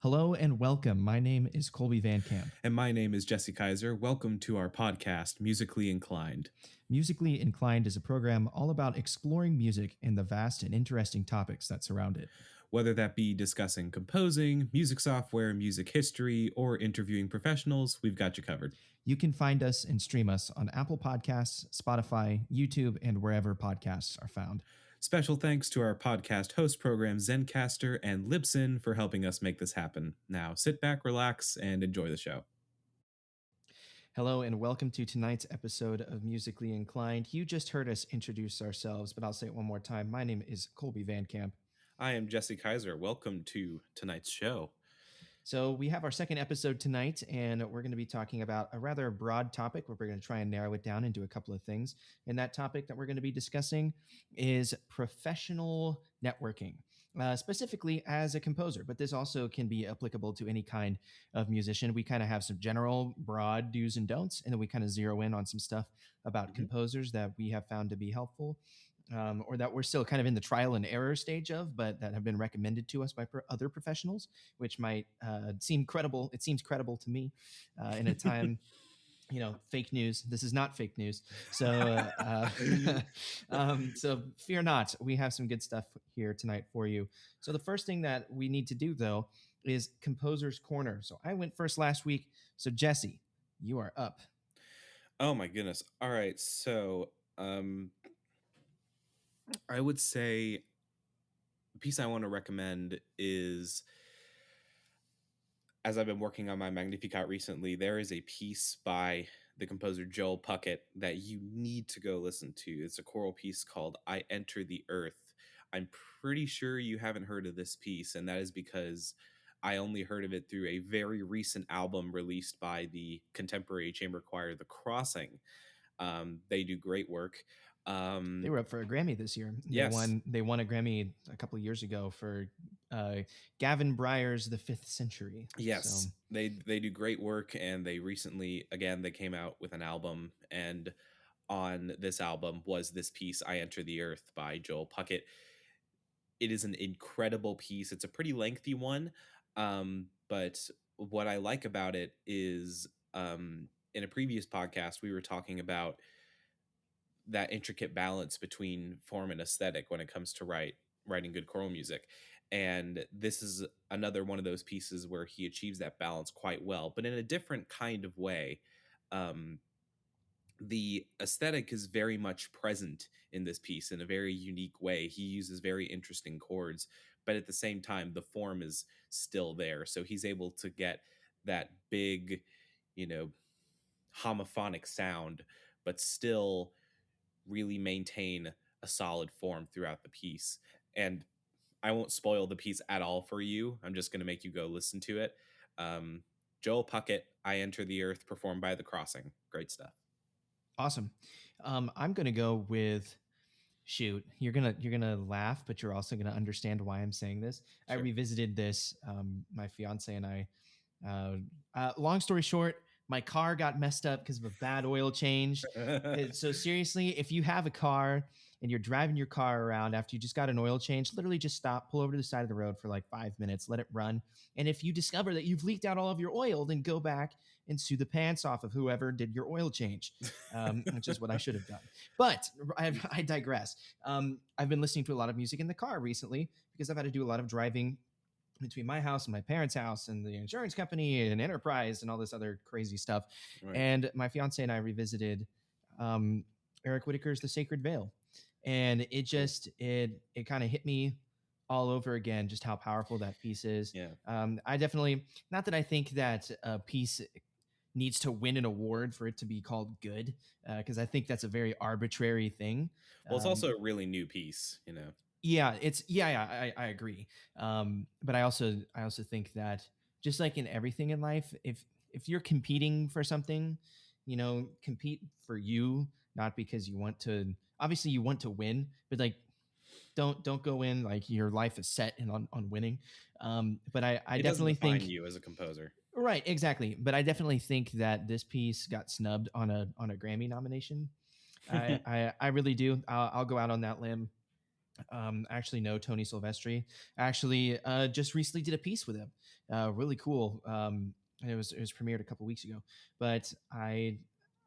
Hello and welcome. My name is Kolby Van Camp. And my name is Jesse Kaiser. Welcome to our podcast, Musically Inclined. Musically Inclined is a program all about exploring music and the vast and interesting topics that surround it. Whether that be discussing composing, music software, music history, or interviewing professionals, we've got you covered. You can find us and stream us on Apple Podcasts, Spotify, YouTube, and wherever podcasts are found. Special thanks to our podcast host program, Zencaster and Libsyn, for helping us make this happen. Now, sit back, relax, and enjoy the show. Hello and welcome to tonight's episode of Musically Inclined. You just heard us introduce ourselves, but I'll say it one more time. My name is Kolby Van Camp. I am Jesse Kaiser. Welcome to tonight's show. So we have our second episode tonight, and we're going to be talking about a rather broad topic where we're going to try and narrow it down into a couple of things. And that topic that we're going to be discussing is professional networking, specifically as a composer. But this also can be applicable to any kind of musician. We kind of have some general broad do's and don'ts, and then we kind of zero in on some stuff about composers that we have found to be helpful. Or that we're still kind of in the trial and error stage of, but that have been recommended to us by other professionals, which might seem credible. It seems credible to me in a time, fake news. This is not fake news. So, so fear not. We have some good stuff here tonight for you. So the first thing that we need to do, though, is Composer's Corner. So I went first last week. So Jesse, you are up. Oh my goodness. All right. So, I would say the piece I want to recommend is, as I've been working on my Magnificat recently, there is a piece by the composer Joel Puckett that you need to go listen to. It's a choral piece called I Enter the Earth. I'm pretty sure you haven't heard of this piece, and that is because I only heard of it through a very recent album released by the contemporary chamber choir, The Crossing. They do great work. They were up for a Grammy this year. Yes. They won a Grammy a couple of years ago for Gavin Bryar's The Fifth Century. Yes, so. they do great work, and they recently, again, they came out with an album, and on this album was this piece, I Enter the Earth by Joel Puckett. It is an incredible piece. It's a pretty lengthy one, but what I like about it is in a previous podcast, we were talking about that intricate balance between form and aesthetic when it comes to writing good choral music. And this is another one of those pieces where he achieves that balance quite well, but in a different kind of way. The aesthetic is very much present in this piece in a very unique way. He uses very interesting chords, but at the same time, the form is still there. So he's able to get that big, homophonic sound, but still really maintain a solid form throughout the piece. And I won't spoil the piece at all for you. I'm just going to make you go listen to it. Joel Puckett, I Enter the Earth, performed by The Crossing. Great stuff. Awesome. I'm going to go with, shoot, you're gonna laugh, but you're also going to understand why I'm saying this. Sure. I revisited this, my fiance and I, long story short, my car got messed up because of a bad oil change. So seriously, if you have a car and you're driving your car around after you just got an oil change, literally just stop, pull over to the side of the road for like 5 minutes, let it run. And if you discover that you've leaked out all of your oil, then go back and sue the pants off of whoever did your oil change, which is what I should have done. But I digress. I've been listening to a lot of music in the car recently because I've had to do a lot of driving between my house and my parents' house and the insurance company and Enterprise and all this other crazy stuff. Right. And my fiance and I revisited Eric Whitacre's The Sacred Veil. And it just, it kind of hit me all over again, just how powerful that piece is. Yeah. I definitely, not that I think that a piece needs to win an award for it to be called good, because I think that's a very arbitrary thing. Well, it's also a really new piece, Yeah, I agree. But I also think that just like in everything in life, if you're competing for something, compete for you, not because you want to. Obviously, you want to win, but like, don't go in like your life is set and on winning. But I definitely think you as a composer, right? Exactly. But I definitely think that this piece got snubbed on a Grammy nomination. I really do. I'll go out on that limb. I actually know Tony Silvestri. Actually, just recently did a piece with him. Really cool. And it was premiered a couple weeks ago. But I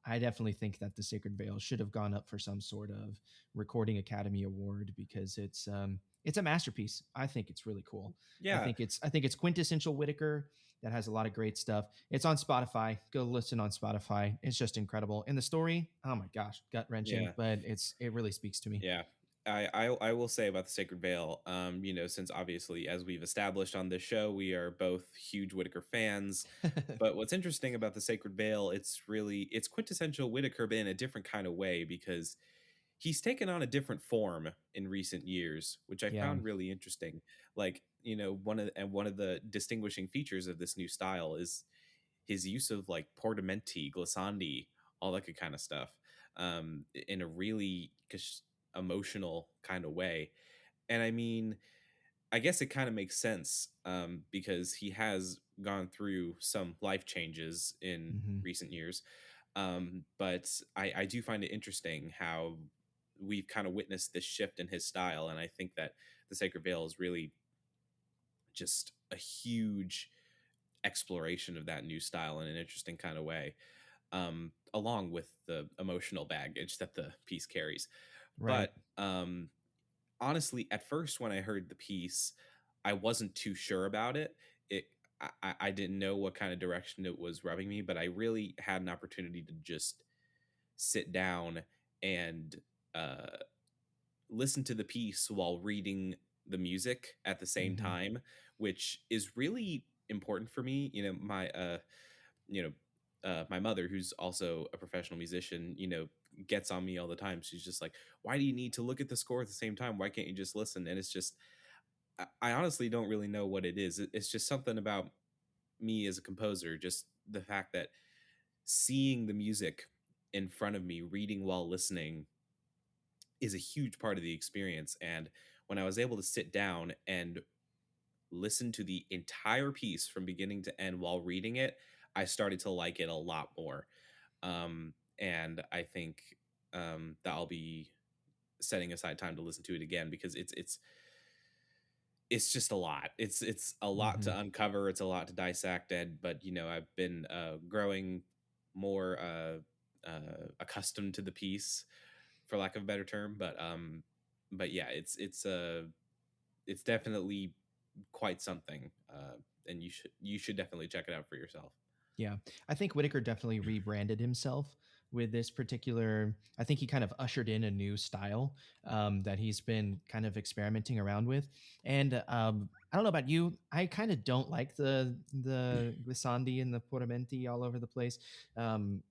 definitely think that The Sacred Veil should have gone up for some sort of Recording Academy Award because it's a masterpiece. I think it's really cool. Yeah, I think it's quintessential Whitaker that has a lot of great stuff. It's on Spotify. Go listen on Spotify. It's just incredible. And the story, oh my gosh, gut wrenching, yeah, but it really speaks to me. yeah. I will say about the Sacred Veil, since obviously as we've established on this show, we are both huge Whitaker fans. But what's interesting about the Sacred Veil, it's quintessential Whitaker, but in a different kind of way because he's taken on a different form in recent years, which I Yeah. found really interesting. Like, one of the distinguishing features of this new style is his use of like portamenti, glissandi, all that good kind of stuff, in a really emotional kind of way. And I mean, I guess it kind of makes sense, because he has gone through some life changes in Hmm. recent years. But I do find it interesting how we've kind of witnessed this shift in his style. And I think that the Sacred Veil is really just a huge exploration of that new style in an interesting kind of way, along with the emotional baggage that the piece carries. Right. But honestly, at first when I heard the piece, I wasn't too sure about it. It I didn't know what kind of direction it was rubbing me, but I really had an opportunity to just sit down and uh, listen to the piece while reading the music at the same Hmm. time, which is really important for me. You know, my mother, who's also a professional musician, gets on me all the time. She's just like, "Why do you need to look at the score at the same time? Why can't you just listen?" And it's just, I honestly don't really know what it is. It's just something about me as a composer, just the fact that seeing the music in front of me, reading while listening, is a huge part of the experience. And when I was able to sit down and listen to the entire piece from beginning to end while reading it, I started to like it a lot more. And I think that I'll be setting aside time to listen to it again because it's just a lot. It's a lot Hmm. to uncover. It's a lot to dissect. And but I've been growing more accustomed to the piece, for lack of a better term. But yeah, it's definitely quite something. And you should definitely check it out for yourself. Yeah. I think Whitaker definitely rebranded himself with this particular. I think he kind of ushered in a new style that he's been kind of experimenting around with. And I don't know about you. I kind of don't like the glissandi and the portamenti all over the place. Um,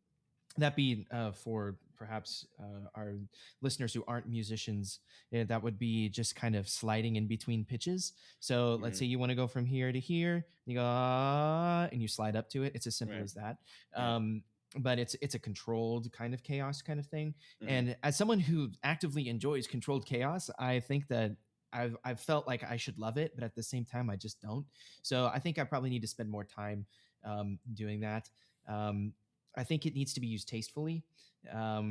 that be for perhaps our listeners who aren't musicians, that would be just kind of sliding in between pitches. So let's Hmm. say you want to go from here to here, you go ah, and you slide up to it. It's as simple Right. as that. Yeah. um, but it's a controlled kind of chaos kind of thing. Hmm. And as someone who actively enjoys controlled chaos, I think that I've felt like I should love it, but at the same time I just don't. So I think I probably need to spend more time doing that. um, I think it needs to be used tastefully. Yeah.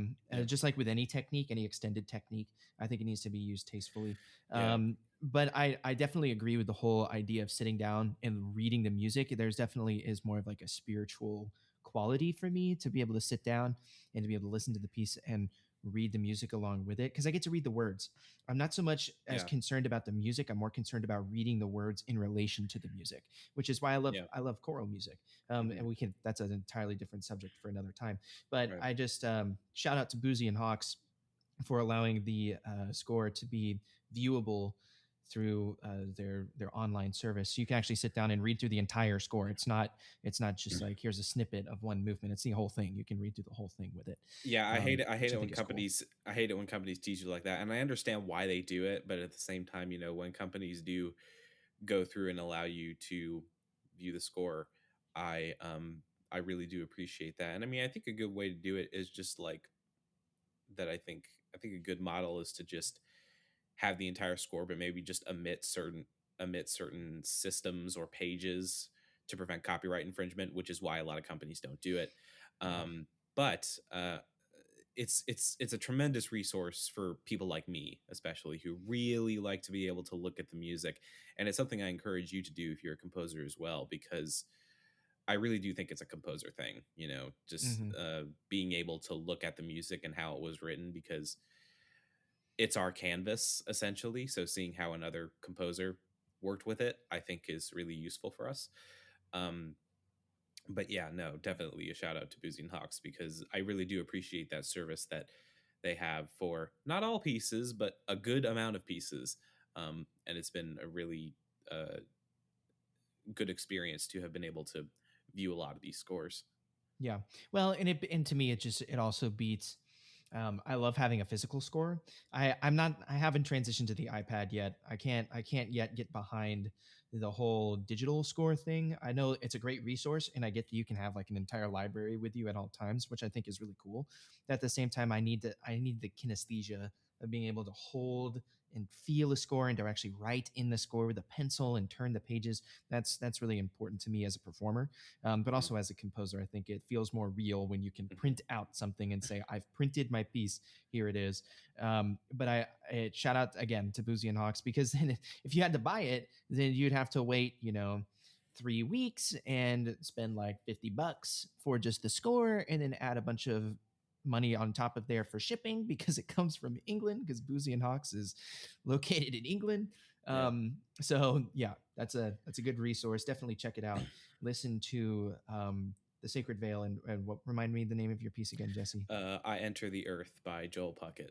Just like with any technique, any extended technique, I think it needs to be used tastefully. Yeah. But I definitely agree with the whole idea of sitting down and reading the music. There's definitely is more of like a spiritual quality for me to be able to sit down and to be able to listen to the piece and read the music along with it because I get to read the words. I'm not so much as Yeah. concerned about the music. I'm more concerned about reading the words in relation to the music, which is why Yeah. I love choral music. Hmm. And we can that's an entirely different subject for another time. But Right. I just shout out to Boozy and Hawks for allowing the score to be viewable through their online service. So you can actually sit down and read through the entire score. It's not just like here's a snippet of one movement. It's the whole thing. You can read through the whole thing with it, Yeah, I hate it. I hate which I it when think is cool. companies. I hate it when companies teach you like that, and I understand why they do it. But at the same time, when companies do go through and allow you to view the score, I um I really do appreciate that. And I mean, I think a good way to do it is just like that. I think a good model is to just have the entire score, but maybe just omit certain systems or pages to prevent copyright infringement, which is why a lot of companies don't do it. Yeah. But it's a tremendous resource for people like me, especially who really like to be able to look at the music, and it's something I encourage you to do if you're a composer as well, because I really do think it's a composer thing, just Hmm. being able to look at the music and how it was written, because it's our canvas essentially. So seeing how another composer worked with it, I think is really useful for us. Um, but yeah, no, definitely a shout out to Boozy and Hawks, because I really do appreciate that service that they have for not all pieces, but a good amount of pieces. And it's been a really good experience to have been able to view a lot of these scores. Yeah. Well, and to me, it also beats. I love having a physical score. I haven't transitioned to the iPad yet. I can't yet get behind the whole digital score thing. I know it's a great resource, and I get that you can have like an entire library with you at all times, which I think is really cool. At the same time, I need the kinesthesia of being able to hold and feel a score and to actually write in the score with a pencil and turn the pages. That's really important to me as a performer, but Mhm, also as a composer. I think it feels more real when you can mhm. print out something and say, "I've printed my piece. Here it is." But shout out again to Boozy and Hawks, because then if you had to buy it, then you'd have to wait, 3 weeks and spend like $50 for just the score, and then add a bunch of money on top of there for shipping because it comes from England, because Boozy and Hawks is located in England. Yeah. So yeah, that's a good resource. Definitely check it out. Listen to the Sacred Veil, and what, remind me the name of your piece again, Jesse. I Enter the Earth by Joel Puckett.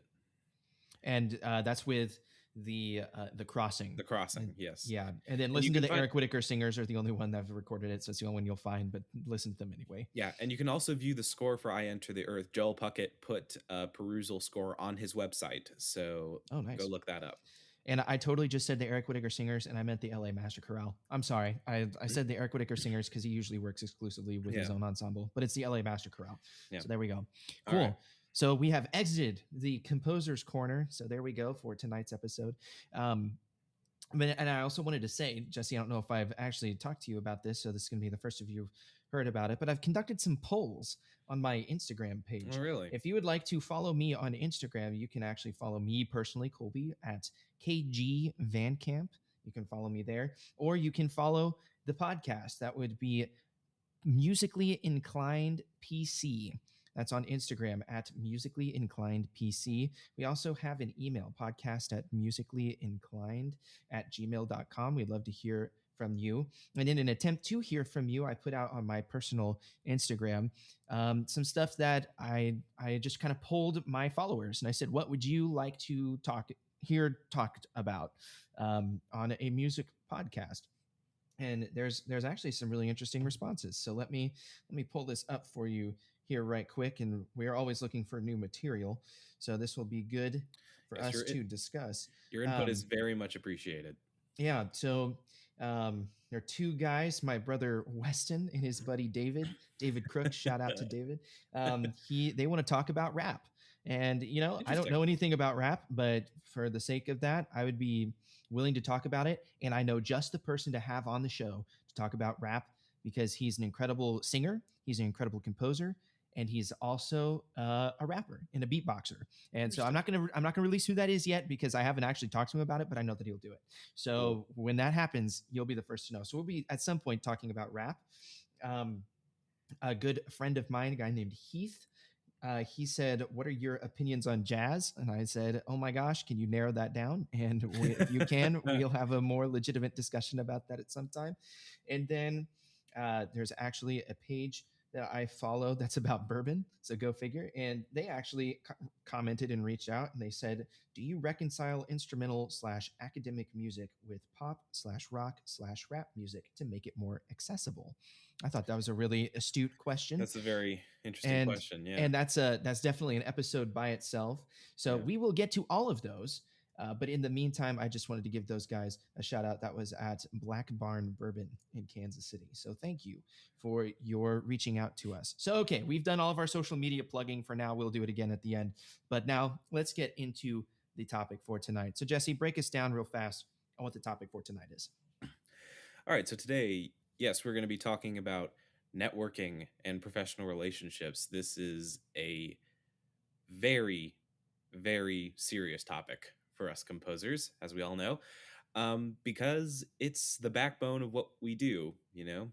And that's with the Crossing. The Crossing, And yes. yeah, and then And you listen to can the find Eric Whitacre Singers are the only one that have recorded it, so it's the only one you'll find. But listen to them anyway. Yeah, and you can also view the score for I Enter the Earth. Joel Puckett put a perusal score on his website, so Oh, go nice. look that up. And I totally just said the Eric Whitacre Singers, and I meant the LA Master Chorale. I'm sorry. I said the Eric Whitacre Singers because he usually works exclusively with his Yeah, own ensemble, but it's the LA Master Chorale. yeah. So there we go. All right. Cool. So we have exited the Composer's Corner. So there we go for tonight's episode. Um, and I also wanted to say, Jesse, I don't know if I've actually talked to you about this, so this is going to be the first of you heard about it, but I've conducted some polls on my Instagram Oh, page. really? If you would like to follow me on Instagram, you can actually follow me personally, Kolby, at KG Van Camp. You can follow me there, or you can follow the podcast. That would be Musically Inclined PC. That's on Instagram at Musically Inclined PC. We also have an email, podcast at musicallyinclined at gmail.com. We'd love to hear from you. And in an attempt to hear from you, I put out on my personal Instagram some stuff that I just kind of polled my followers, and I said, what would you like to talked about on a music podcast? And there's actually some really interesting responses. So let me pull this up for you here right quick. And we're always looking for new material, so this will be good for Yes, us to discuss. your input is um, very much appreciated. yeah. So there are two guys, my brother Weston and his buddy David Crooks. Shout out to David. They want to talk about rap. And I don't Interesting. know anything about rap, but for the sake of that, I would be willing to talk about it. And I know just the person to have on the show to talk about rap, because he's an incredible singer, he's an incredible composer, and he's also a rapper and a beatboxer. And so Interesting. I'm not gonna release who that is yet, because I haven't actually talked to him about it, but I know that he'll do it. Cool. So when that happens, you'll be the first to know. So we'll be at some point talking about rap. Um, a good friend of mine, a guy named Heath, he said, "What are your opinions on jazz?" And I said, "Oh my gosh, can you narrow that down? And if you can, we'll have a more legitimate discussion about that at some time." And then there's actually a page that I follow that's about bourbon. So go figure. And they actually commented and reached out, and they said, "Do you reconcile instrumental / academic music with pop / rock / rap music to make it more accessible?" I thought that was a really astute question. That's a very interesting and question. Yeah. and that's definitely an episode by itself. So Yeah. we will get to all of those. But in the meantime, I just wanted to give those guys a shout out. That was at Black Barn Bourbon in Kansas City. So thank you for your reaching out to us. So, okay, we've done all of our social media plugging for now. We'll do it again at the end. But now let's get into the topic for tonight. So, Jesse, break us down real fast on what the topic for tonight is. All right. So today, yes, we're going to be talking about networking and professional relationships. This is a very, very serious topic for us composers, as we all know, because it's the backbone of what we do, you know?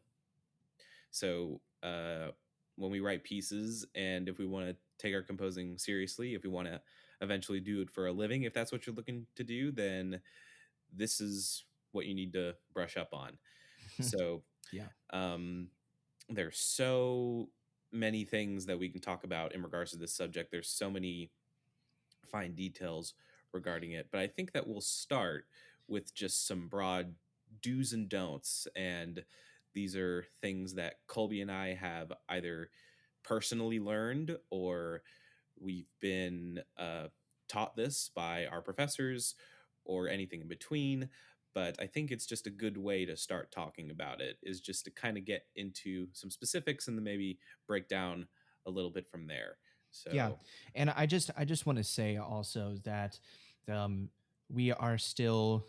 So, when we write pieces, and if we want to take our composing seriously, if we want to eventually do it for a living, if that's what you're looking to do, then this is what you need to brush up on. So, Yeah. um, there's so many things that we can talk about in regards to this subject. There's so many fine details regarding it, but I think that we'll start with just some broad do's and don'ts. And these are things that Colby and I have either personally learned, or we've been taught this by our professors, or anything in between. But I think it's just a good way to start talking about it, is just to kind of get into some specifics and then maybe break down a little bit from there. Yeah, So, and I just want to say also that um, we are still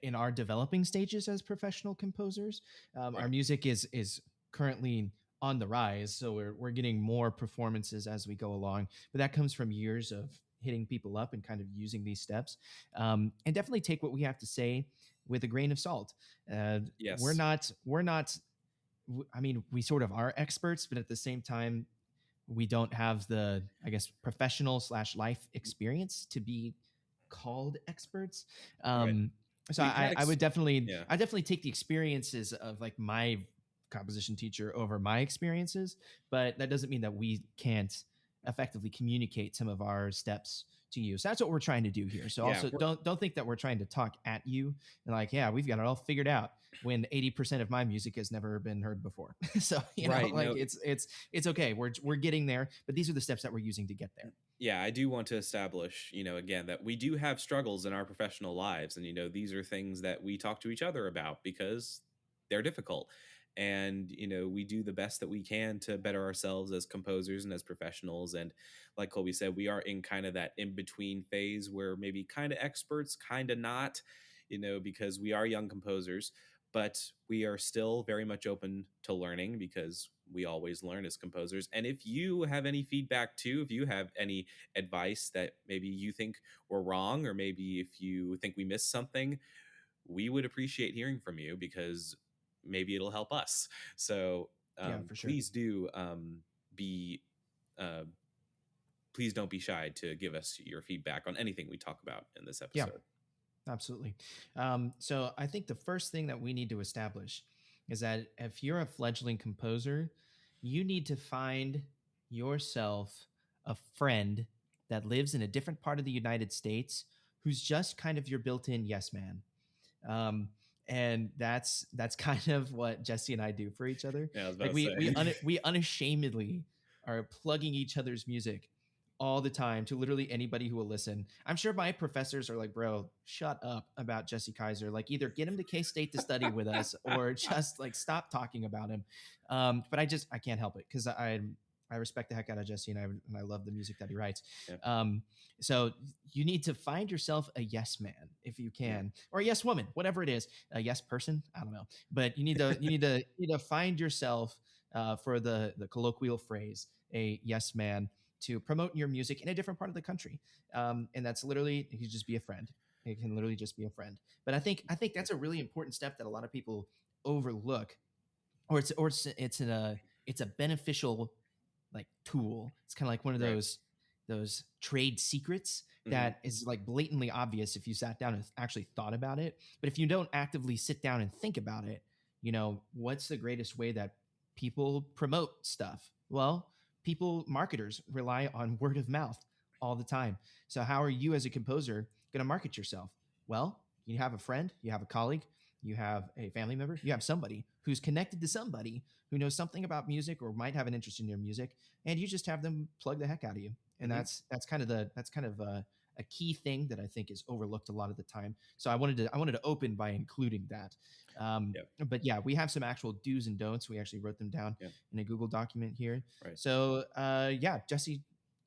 in our developing stages as professional composers. Our right. music is currently on the rise, so we're getting more performances as we go along. But that comes from years of hitting people up and kind of using these steps. And definitely take what we have to say with a grain of salt. Uh, we're Yes. not we're not. I mean, we sort of are experts, but at the same time, we don't have the, I guess, professional slash life experience to be called experts. Right. um so We've had I would definitely, yeah. I definitely take the experiences of like my composition teacher over my experiences, but that doesn't mean that we can't effectively communicate some of our steps to you. So that's what we're trying to do here. So Yeah, also don't think that we're trying to talk at you and like, yeah, we've got it all figured out, when 80% of my music has never been heard before. So, right. like No, it's okay. We're getting there, but these are the steps that we're using to get there. yeah, I do want to establish, again, that we do have struggles in our professional lives. And, these are things that we talk to each other about because they're difficult. And, we do the best that we can to better ourselves as composers and as professionals. And like Colby said, we are in kind of that in between phase where maybe kind of experts, kind of not, because we are young composers, but we are still very much open to learning, because we always learn as composers. And if you have any feedback too, if you have any advice that maybe you think we're wrong, or maybe if you think we missed something, we would appreciate hearing from you, because maybe it'll help us. So, Yeah, for sure. please do be uh, please don't be shy to give us your feedback on anything we talk about in this Yeah, episode. absolutely. So I think the first thing that we need to establish is that if you're a fledgling composer, you need to find yourself a friend that lives in a different part of the United States who's just kind of your built-in yes man. um, and that's kind of what Jesse and I do for each other. Yeah, I was about Like to say. we unashamedly are plugging each other's music all the time to literally anybody who will listen. I'm sure my professors are like, "Bro, shut up about Jesse Kaiser. Like, either get him to K State to study with us, or just like stop talking about him." But I can't help it because I respect the heck out of Jesse, and I love the music that he writes. Yeah, Um, so you need to find yourself a yes man if you yeah. can, or a yes woman, whatever it is, a yes person. I don't know, but you need to find yourself, for the colloquial phrase, a yes man to promote your music in a different part of the country. And that's literally, it could just be a friend. It can literally just be a friend. But I think that's a really important step that a lot of people overlook, or it's a beneficial like tool. It's kind of like one of Right. those trade secrets Hmm. that is like blatantly obvious if you sat down and actually thought about it. But if you don't actively sit down and think about it, what's the greatest way that people promote stuff? Well, people, marketers rely on word of mouth all the time. So how are you as a composer going to market yourself? Well, you have a friend, you have a colleague, you have a family member, you have somebody who's connected to somebody who knows something about music or might have an interest in your music, and you just have them plug the heck out of you. And Hmm. that's kind of a key thing that I think is overlooked a lot of the time. So I wanted to open by including that. Yeah. But yeah, we have some actual do's and don'ts. We actually wrote them down Yeah. in a Google document here. Right. So yeah, Jesse,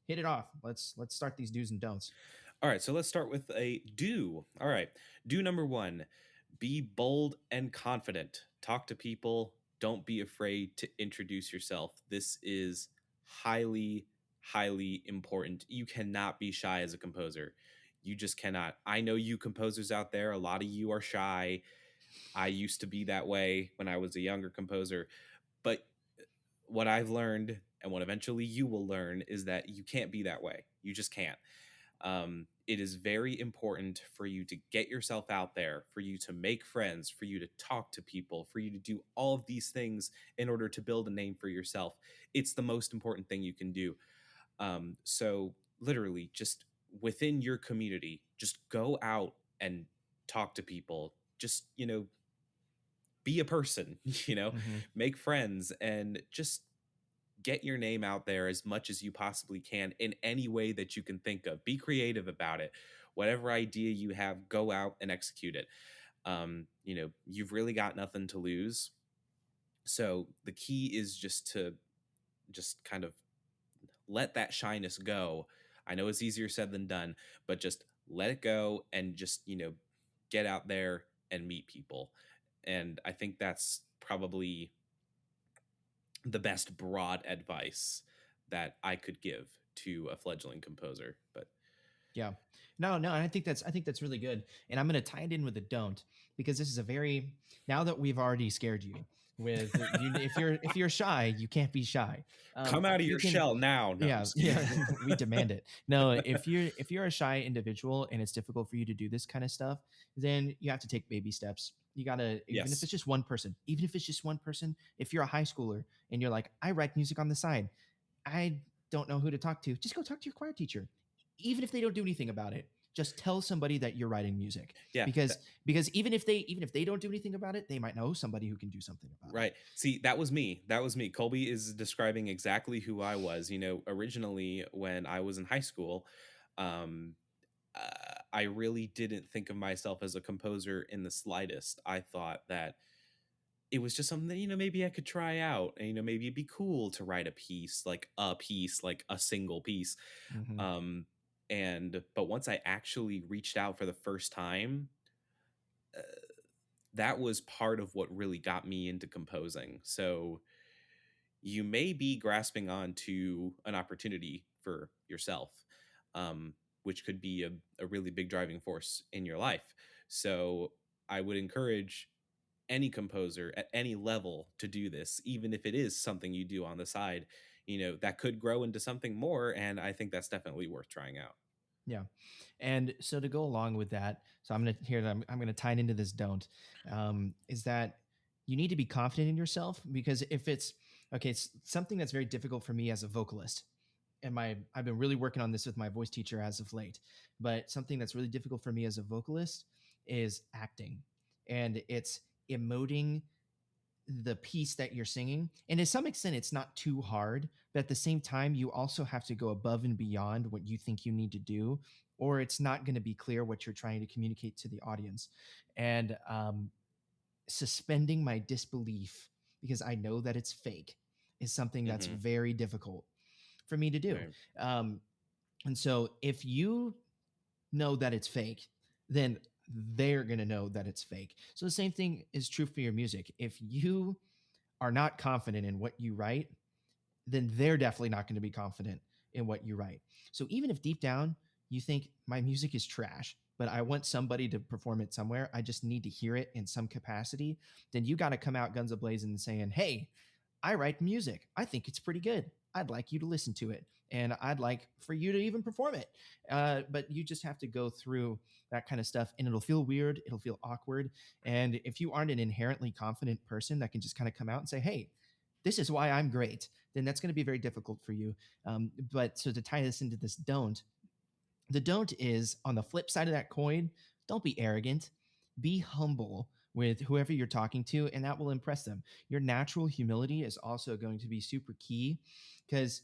hit it off. Let's start these do's and don'ts. All right, so let's start with a do. All right. Do number one: be bold and confident. Talk to people. Don't be afraid to introduce yourself. This is highly highly important. You cannot be shy as a composer. You just cannot. I know you composers out there, a lot of you are shy. I used to be that way when I was a younger composer, but what I've learned and what eventually you will learn is that you can't be that way. You just can't. It is very important for you to get yourself out there, for you to make friends, for you to talk to people, for you to do all of these things in order to build a name for yourself. It's the most important thing you can do. So, literally, just within your community, just go out and talk to people. Just, be a person, Mm-hmm. make friends and just get your name out there as much as you possibly can in any way that you can think of. Be creative about it. Whatever idea you have, go out and execute it. You've really got nothing to lose. So the key is just to just kind of let that shyness go. I know it's easier said than done, but just let it go and just, get out there and meet people. And I think that's probably the best broad advice that I could give to a fledgling composer. But Yeah. No, no, and I think that's really good. And I'm going to tie it in with a don't, because this is a very, now that we've already scared you with you, if you're shy, you can't be shy. come out of You your can, shell now. No, I'm yeah, just kidding. yeah, we demand it. No, if you're a shy individual and it's difficult for you to do this kind of stuff, then you have to take baby steps. You gotta, even if Yes. it's just one person, even if it's just one person, if you're a high schooler and you're like, I write music on the side, I don't know who to talk to, just go talk to your choir teacher. Even if they don't do anything about it, just tell somebody that you're writing music, Yeah. because even if they don't do anything about it, they might know somebody who can do something about it. Right. See, that was me. That was me. Colby is describing exactly who I was. Originally when I was in high school, um, I really didn't think of myself as a composer in the slightest. I thought that it was just something that, maybe I could try out. And, maybe it'd be cool to write a piece, like a single piece. Hmm. Um, but once I actually reached out for the first time, uh, that was part of what really got me into composing. So you may be grasping on to an opportunity for yourself, um, which could be a really big driving force in your life. So I would encourage any composer at any level to do this, even if it is something you do on the side, that could grow into something more. And I think that's definitely worth trying out. Yeah. And so to go along with that, so I'm gonna tie it into this don't, is that you need to be confident in yourself, because if it's okay, it's something that's very difficult for me as a vocalist. And I've been really working on this with my voice teacher as of late. But something that's really difficult for me as a vocalist is acting. And it's emoting the piece that you're singing. And to some extent, it's not too hard, but at the same time, you also have to go above and beyond what you think you need to do, or it's not going to be clear what you're trying to communicate to the audience. And suspending my disbelief, because I know that it's fake, is something that's Hmm. very difficult for me to do. Right. Um, and so if you know that it's fake, then they're going to know that it's fake. So the same thing is true for your music. If you are not confident in what you write, then they're definitely not going to be confident in what you write. So even if deep down you think my music is trash, but I want somebody to perform it somewhere, I just need to hear it in some capacity, then you got to come out guns a-blazing and saying, hey, I write music. I think it's pretty good. I'd like you to listen to it. And I'd like for you to even perform it. But you just have to go through that kind of stuff, and it'll feel weird. It'll feel awkward. And if you aren't an inherently confident person that can just kind of come out and say, hey, this is why I'm great, then that's going to be very difficult for you. But so to tie this into this don't, the don't is on the flip side of that coin, don't be arrogant, be humble with whoever you're talking to, and that will impress them. Your natural humility is also going to be super key, because,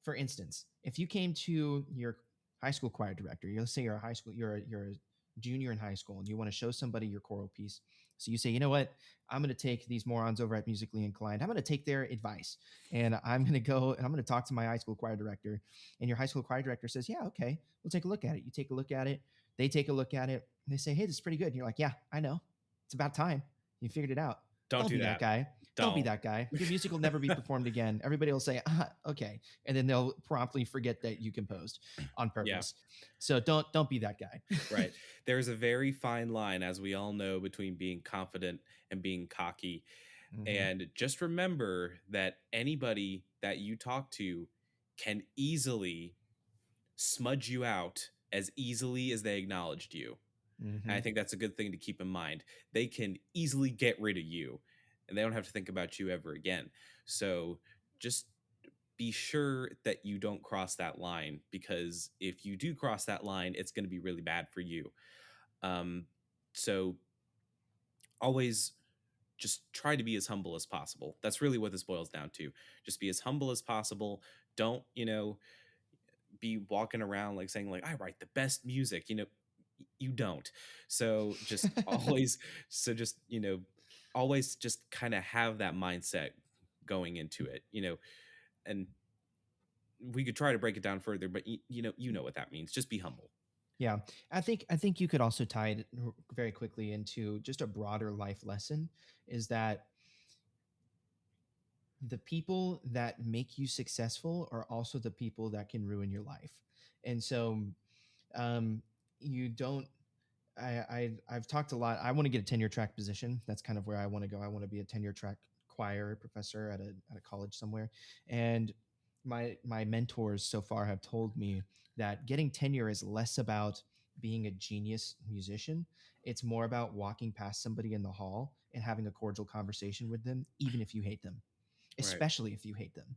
for instance, if you came to your high school choir director, let's say you're a junior in high school, and you want to show somebody your choral piece. So you say, you know what, I'm going to take these morons over at Musically Inclined. I'm going to take their advice, and I'm going to go and I'm going to talk to my high school choir director. And your high school choir director says, yeah, okay, we'll take a look at it. You take a look at it. They take a look at it. And they say, hey, this is pretty good. And you're like, yeah, I know. It's about time. You figured it out. Don't Don't do be that that. guy. Don't be Don't. that guy. Your music will never be performed again. Everybody will say, okay, and then they'll promptly forget that you composed on Yeah. purpose. So don't be that guy. Right. There's a very fine line, as we all know, between being confident and being cocky. Hmm. And just remember that anybody that you talk to can easily smudge you out as easily as they acknowledged you. And I Hmm. think that's a good thing to keep in mind. They can easily get rid of you and they don't have to think about you ever again. So just be sure that you don't cross that line, because if you do cross that line, it's going to be really bad for you. Um, so always just try to be as humble as possible. That's really what this boils down to. Just be as humble as possible. Don't, be walking around like saying like I write the best music, you don't. So just always just, always just kind of have that mindset going into it, and we could try to break it down further, but you know what that means. Just be humble. Yeah, I think you could also tie it very quickly into just a broader life lesson. Is that the people that make you successful are also the people that can ruin your life. And so um, you don't. I've talked a lot. I want to get a tenure track position. That's kind of where I want to go. I want to be a tenure track choir professor at a college somewhere. And my mentors so far have told me that getting tenure is less about being a genius musician. It's more about walking past somebody in the hall and having a cordial conversation with them, even if you hate them, Right. especially if you hate them.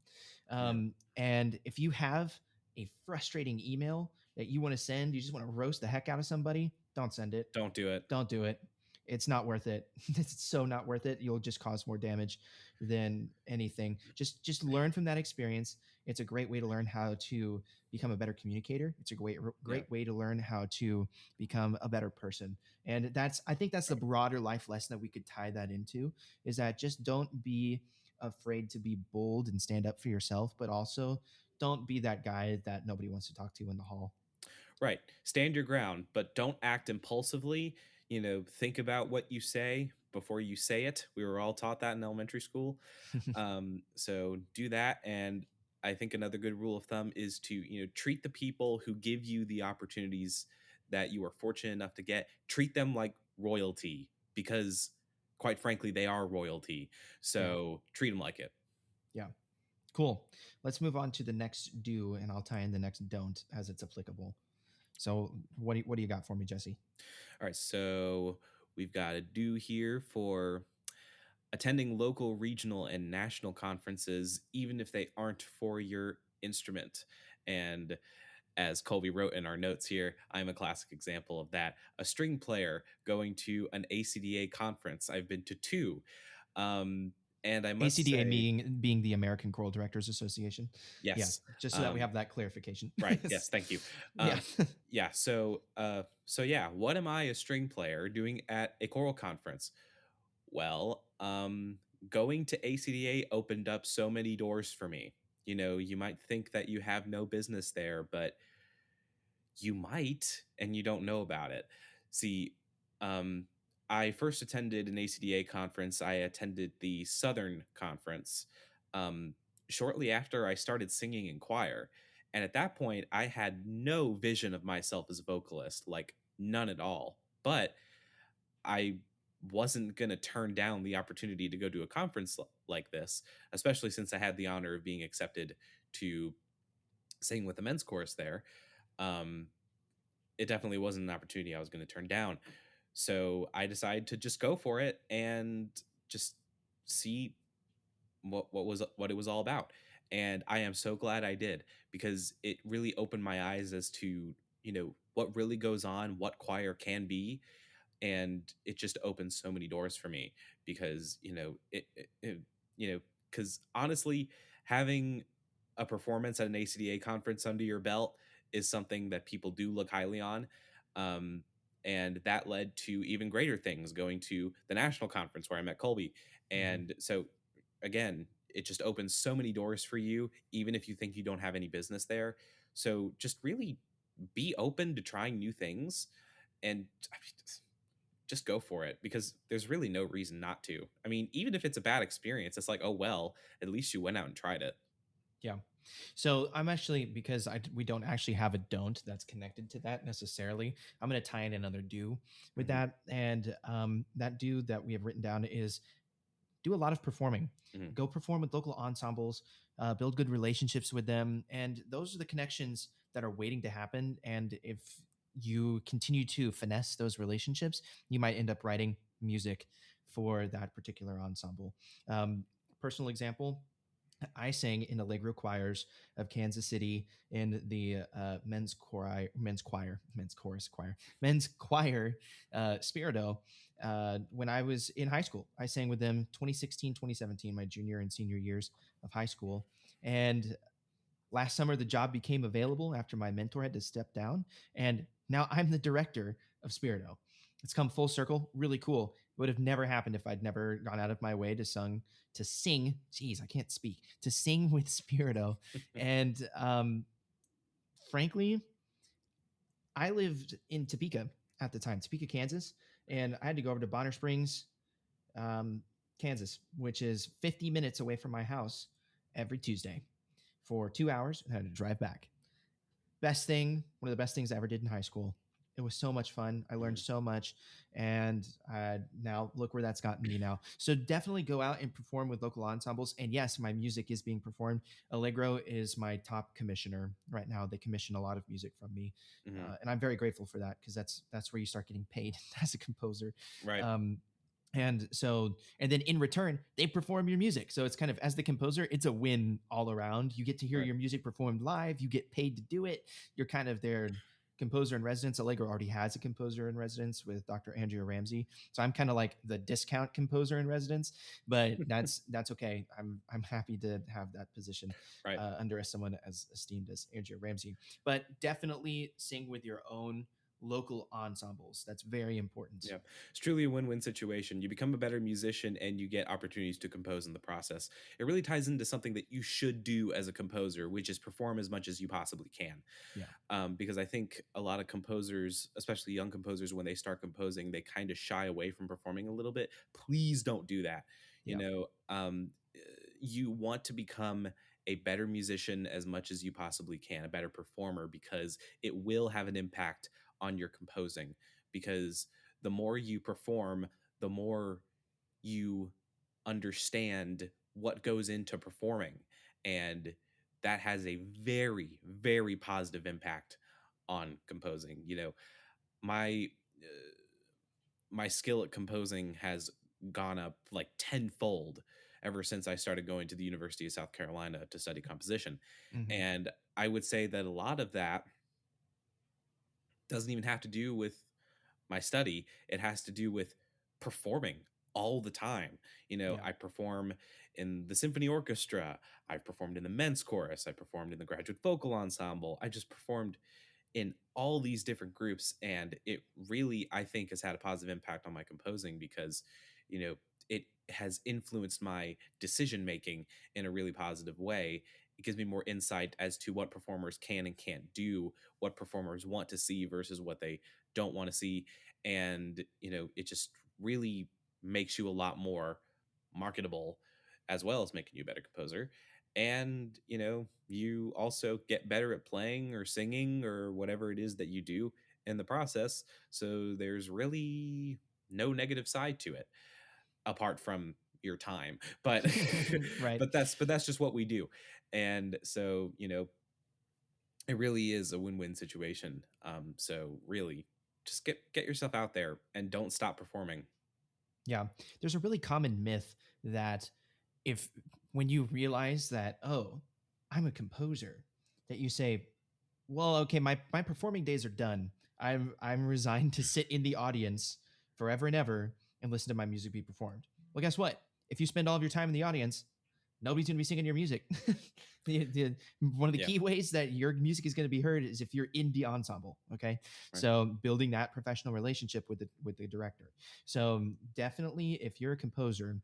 Yeah. And if you have a frustrating email that you want to send, you just want to roast the heck out of somebody, don't send it. Don't do it. Don't do it. It's not worth it. It's so not worth it. You'll just cause more damage than anything. Just learn from that experience. It's a great way to learn how to become a better communicator. It's a Yeah. great way to learn how to become a better person. And I think that's the Right. broader life lesson that we could tie that into, is that just don't be afraid to be bold and stand up for yourself, but also don't be that guy that nobody wants to talk to in the hall. Right. Stand your ground, but don't act impulsively. Think about what you say before you say it. We were all taught that in elementary school. So do that. And I think another good rule of thumb is to, treat the people who give you the opportunities that you are fortunate enough to get, treat them like royalty, because quite frankly, they are royalty. Yeah. So treat them like it. Yeah. Cool. Let's move on to the next do, and I'll tie in the next don't as it's applicable. So, what do you got for me, Jesse? All right. So we've got a do here for attending local, regional, and national conferences, even if they aren't for your instrument. And as Colby wrote in our notes here, I'm a classic example of that. A string player going to an ACDA conference. I've been to two. Um, and I must ACDA say, being the American Choral Directors Association. Yeah, yes. just so that we Um, have that clarification. right. Yes. Thank you. Yeah. Yeah. So yeah, what am I, a string player, doing at a choral conference? Well, going to ACDA opened up so many doors for me. You might think that you have no business there, but you might, and you don't know about it. See, um, I first attended an ACDA conference. I attended the Southern Conference um, shortly after I started singing in choir. And at that point, I had no vision of myself as a vocalist, like none at all. But I wasn't going to turn down the opportunity to go to a conference like this, especially since I had the honor of being accepted to sing with the men's chorus there. Um, it definitely wasn't an opportunity I was going to turn down. So I decided to just go for it and just see what it was all about. And I am so glad I did, because it really opened my eyes as to, what really goes on, what choir can be, and it just opened so many doors for me, because you know because honestly, having a performance at an ACDA conference under your belt is something that people do look highly on. um, and that led to even greater things, going to the national conference where I met Colby. Mhm. And so again, it just opens so many doors for you, even if you think you don't have any business there. So just really be open to trying new things. And just go for it because there's really no reason not to. I mean, even if it's a bad experience, it's like, oh well, at least you went out and tried it. Yeah. So I'm actually, because we don't actually have a don't that's connected to that necessarily. I'm going to tie in another do with Hmm. that, and that do that we have written down is do a lot of performing. Hmm. Go perform with local ensembles, build good relationships with them, and those are the connections that are waiting to happen. And if you continue to finesse those relationships, you might end up writing music for that particular ensemble. Um, Personal example, I sang in Allegro choirs of Kansas City in the men's choir, Spirito. When I was in high school, I sang with them 2016, 2017, my junior and senior years of high school. And last summer, the job became available after my mentor had to step down. And now I'm the director of Spirito. It's come full circle, really cool. It would have never happened if I'd never gone out of my way to sing. Geez, I can't speak. To sing with Spirito, and frankly, I lived in Topeka at the time, Topeka, Kansas, and I had to go over to Bonner Springs, um, Kansas, which is 50 minutes away from my house every Tuesday for 2 hours, and I had to drive back. Best thing, one of the best things I ever did in high school. It was so much fun. I learned Hmm. so much, and now look where that's gotten me now. So definitely go out and perform with local ensembles. And yes, my music is being performed. Allegro is my top commissioner right now. They commission a lot of music from me, Hmm. and I'm very grateful for that because that's where you start getting paid as a composer. Right. Um, and then in return they perform your music, so it's kind of, as the composer, it's a win all around. You get to hear Right. your music performed live, you get paid to do it, you're kind of their composer in residence. Allegro already has a composer in residence with Dr. Andrea Ramsey, so I'm kind of like the discount composer in residence, but that's okay. I'm happy to have that position Right. under someone as esteemed as Andrea Ramsey. But definitely sing with your own local ensembles. That's very important. Yeah, it's truly a win-win situation. You become a better musician and you get opportunities to compose in the process. It really ties into something that you should do as a composer, which is perform as much as you possibly can. Yeah. Because I think a lot of composers, especially young composers, when they start composing, they kind of shy away from performing a little bit. Please don't do that. You Yeah. know, you want to become a better musician as much as you possibly can, a better performer, because it will have an impact on your composing. Because the more you perform, the more you understand what goes into performing. And that has a very, very positive impact on composing. You know, my my skill at composing has gone up like tenfold ever since I started going to the University of South Carolina to study composition. Hmm. And I would say that a lot of that doesn't even have to do with my study. It has to do with performing all the time. You know, Yeah. I perform in the symphony orchestra, I've performed in the men's chorus, I performed in the graduate vocal ensemble, I just performed in all these different groups, and it really, I think, has had a positive impact on my composing because, you know, it has influenced my decision making in a really positive way. It gives me more insight as to what performers can and can't do, what performers want to see versus what they don't want to see. And, you know, it just really makes you a lot more marketable, as well as making you a better composer. And, you know, you also get better at playing or singing or whatever it is that you do in the process. So there's really no negative side to it apart from your time. But Right. but that's just what we do. And so, you know, it really is a win-win situation. So really just get yourself out there and don't stop performing. Yeah. There's a really common myth that if when you realize that, oh, I'm a composer, that you say, well, okay, my performing days are done. I'm resigned to sit in the audience forever and ever and listen to my music be performed. Well, guess what? If you spend all of your time in the audience, nobody's going to be singing your music. One of the Yeah. key ways that your music is going to be heard is if you're in the ensemble. Okay, Right. so building that professional relationship with the director. So definitely, if you're a composer and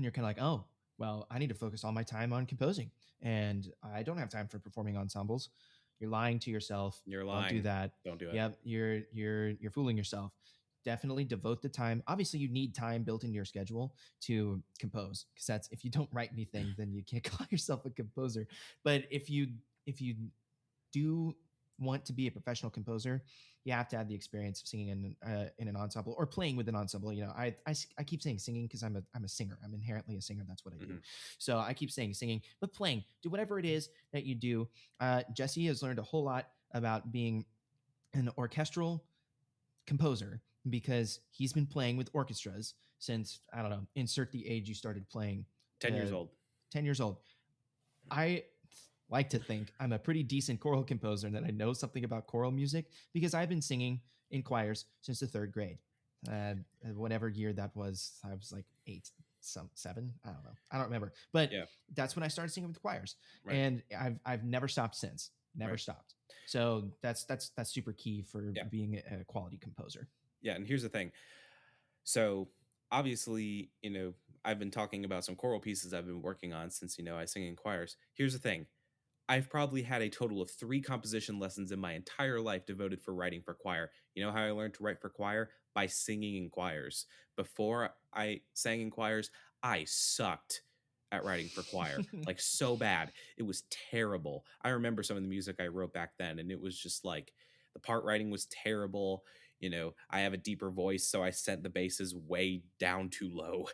you're kind of like, oh, well, I need to focus all my time on composing, and I don't have time for performing ensembles. You're lying to yourself. You're Don't do lying. that. Don't do it. Yep, you're fooling yourself. definitely devote the time. Obviously, you need time built into your schedule to compose, because that's, if you don't write anything, then you can't call yourself a composer. But if you do want to be a professional composer, you have to have the experience of singing in an ensemble or playing with an ensemble. You know, I keep saying singing because I'm a singer. I'm inherently a singer. That's what I do. Mhm. So I keep saying singing, but playing, do whatever it is that you do. Jesse has learned a whole lot about being an orchestral composer because he's been playing with orchestras since, I don't know, insert the age you started playing. 10 years old. 10 years old. I like to think I'm a pretty decent choral composer and that I know something about choral music because I've been singing in choirs since the third grade. Uh, whatever year that was, I was like 8, some 7. I don't know. I don't remember. But Yeah. that's when I started singing with choirs, Right. and I've never stopped since. Never Right. stopped. So that's super key for Yeah. being a quality composer. Yeah. And here's the thing. So obviously, I've been talking about some choral pieces I've been working on since, I sing in choirs. Here's the thing. I've probably had a total of 3 composition lessons in my entire life devoted for writing for choir. You know how I learned to write for choir? By singing in choirs. Before I sang in choirs, I sucked at writing for choir, like so bad. It was terrible. I remember some of the music I wrote back then, and it was just like the part writing was terrible. I have a deeper voice, so I sent the basses way down too low.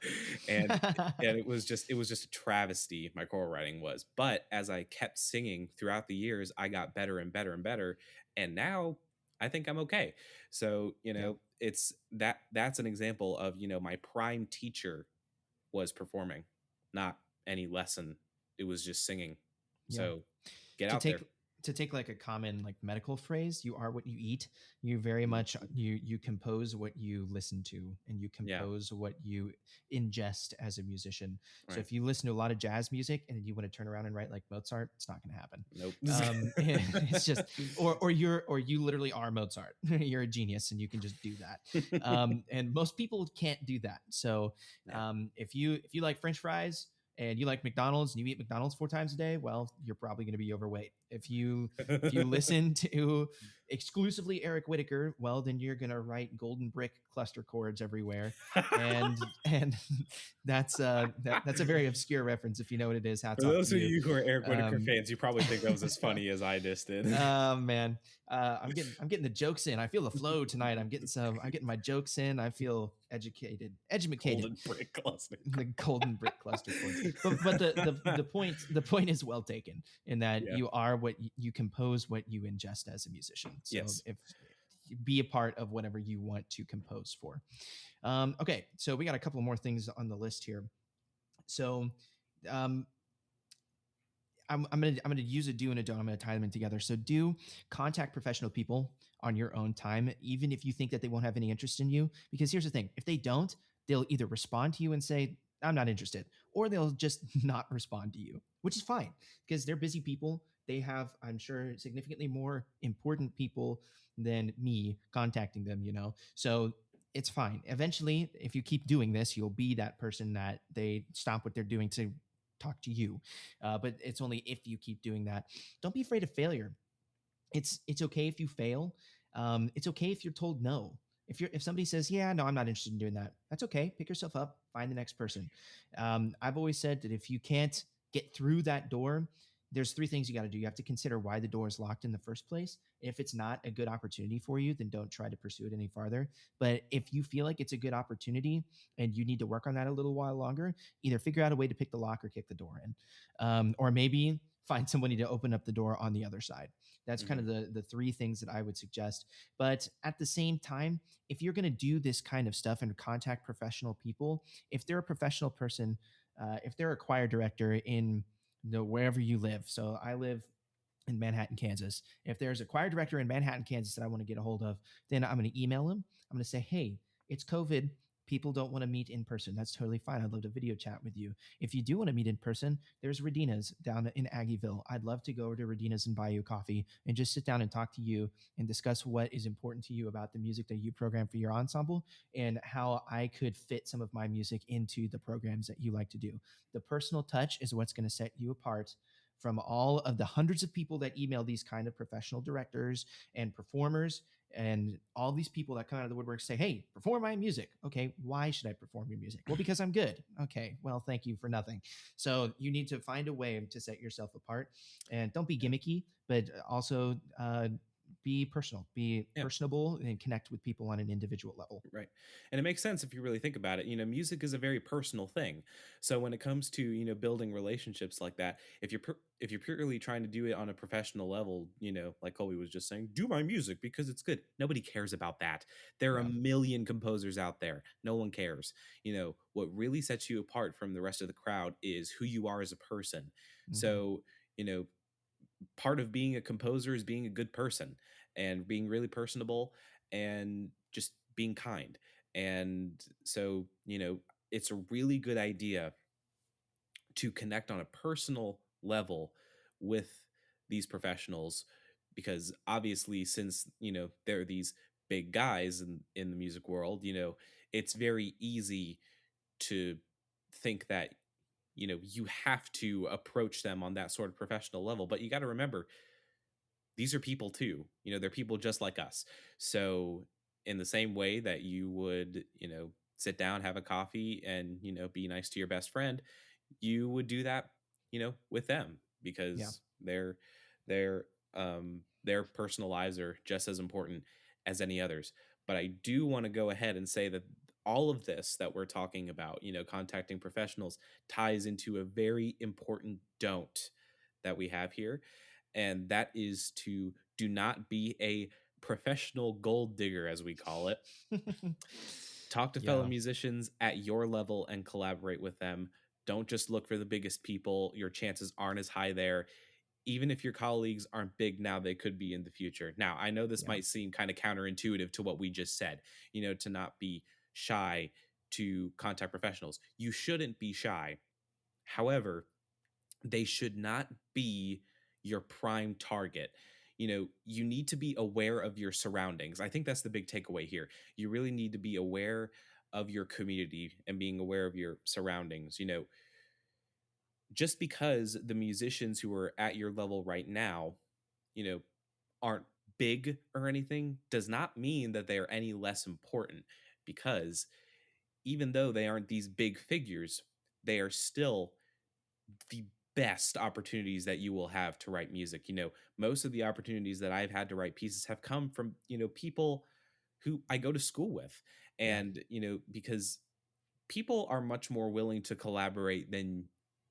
and and it was just a travesty, my choral writing was. But as I kept singing throughout the years, I got better and better and better, and now I think I'm okay. So Yep. it's that's an example of my prime teacher was performing, not any lesson. It was just singing. Yeah. So get to out there. take to take like a common like medical phrase, you are what you eat. You very much you compose what you listen to, and you Yeah. compose what you ingest as a musician. So Right. if you listen to a lot of jazz music and you want to turn around and write like Mozart, it's not going to happen. Nope. It's just, or you literally are Mozart. You're a genius and you can just do that. And most people can't do that. So Yeah. if you like French fries and you like McDonald's and you eat McDonald's 4 times a day, well, you're probably going to be overweight. If you listen to exclusively Eric Whitacre, well, then you're going to write golden brick cluster chords everywhere, and that's a very obscure reference. If you know what it is, For hats off to those of you. you who are Eric Whitaker Um, fans, you probably think that was as funny as I just did. oh man, I'm getting the jokes in. I feel the flow tonight. I'm getting my jokes in. I feel educated. Golden brick cluster. The golden brick cluster chords. But the point is well taken in that Yeah. you are what you compose, what you ingest as a musician. So Yes. if be a part of whatever you want to compose for. Okay, so we got a couple more things on the list here. So um, I'm gonna use a do and a don't. I'm gonna tie them in together. So do contact professional people on your own time, even if you think that they won't have any interest in you. Because here's the thing: if they don't, they'll either respond to you and say, "I'm not interested," or they'll just not respond to you, which is fine because they're busy people. They have, I'm sure, significantly more important people than me contacting them. So it's fine. Eventually, if you keep doing this, you'll be that person that they stop what they're doing to talk to you. But it's only if you keep doing that. Don't be afraid of failure. It's okay if you fail. It's okay if you're told no. If somebody says, yeah, no, I'm not interested in doing that, that's okay. Pick yourself up, find the next person. I've always said that if you can't get through that door, there's 3 things you got to do. You have to consider why the door is locked in the first place. If it's not a good opportunity for you, then don't try to pursue it any farther. But if you feel like it's a good opportunity and you need to work on that a little while longer, either figure out a way to pick the lock or kick the door in, or maybe find somebody to open up the door on the other side. That's kind of the 3 things that I would suggest. But at the same time, if you're going to do this kind of stuff and contact professional people, if they're a professional person, if they're a choir director in wherever you live. So I live in Manhattan, Kansas. If there's a choir director in Manhattan, Kansas that I want to get a hold of, then I'm going to email him. I'm going to say, hey, it's COVID. People don't want to meet in person. That's totally fine. I'd love to video chat with you. If you do want to meet in person, there's Radina's down in Aggieville. I'd love to go over to Radina's and buy you coffee and just sit down and talk to you and discuss what is important to you about the music that you program for your ensemble and how I could fit some of my music into the programs that you like to do. The personal touch is what's going to set you apart from all of the hundreds of people that email these kind of professional directors and performers and all these people that come out of the woodwork say, hey, perform my music. Okay, why should I perform your music? Well, because I'm good. Okay, well, thank you for nothing. So you need to find a way to set yourself apart, and don't be Yeah. gimmicky, but also be personal, be Yeah. personable, and connect with people on an individual level. Right. And it makes sense if you really think about it. Music is a very personal thing. So when it comes to, building relationships like that, if you're purely trying to do it on a professional level, like Colby was just saying, do my music because it's good. Nobody cares about that. There are a Yeah. million composers out there. No one cares. What really sets you apart from the rest of the crowd is who you are as a person. Hmm. So, you know, part of being a composer is being a good person and being really personable and just being kind. And so, it's a really good idea to connect on a personal level with these professionals because obviously since, there are these big guys in the music world, it's very easy to think that you have to approach them on that sort of professional level, but you got to remember these are people too. They're people just like us. So, in the same way that you would, sit down, have a coffee, and, be nice to your best friend, you would do that, with them Yeah. because their their personal lives are just as important as any others. But I do want to go ahead and say that all of this that we're talking about, contacting professionals, ties into a very important don't that we have here, and that is to do not be a professional gold digger, as we call it. Talk to fellow Yeah. musicians at your level and collaborate with them. Don't just look for the biggest people. Your chances aren't as high there. Even if your colleagues aren't big now, they could be in the future. Now, I know this Yeah. might seem kind of counterintuitive to what we just said, to not be shy to contact professionals. You shouldn't be shy. However, they should not be your prime target. You need to be aware of your surroundings. I think that's the big takeaway here. You really need to be aware of your community and being aware of your surroundings. Just because the musicians who are at your level right now, you know, aren't big or anything does not mean that they are any less important because even though they aren't these big figures, they are still the best opportunities that you will have to write music. Most of the opportunities that I've had to write pieces have come from, people who I go to school with. Yeah. And, because people are much more willing to collaborate than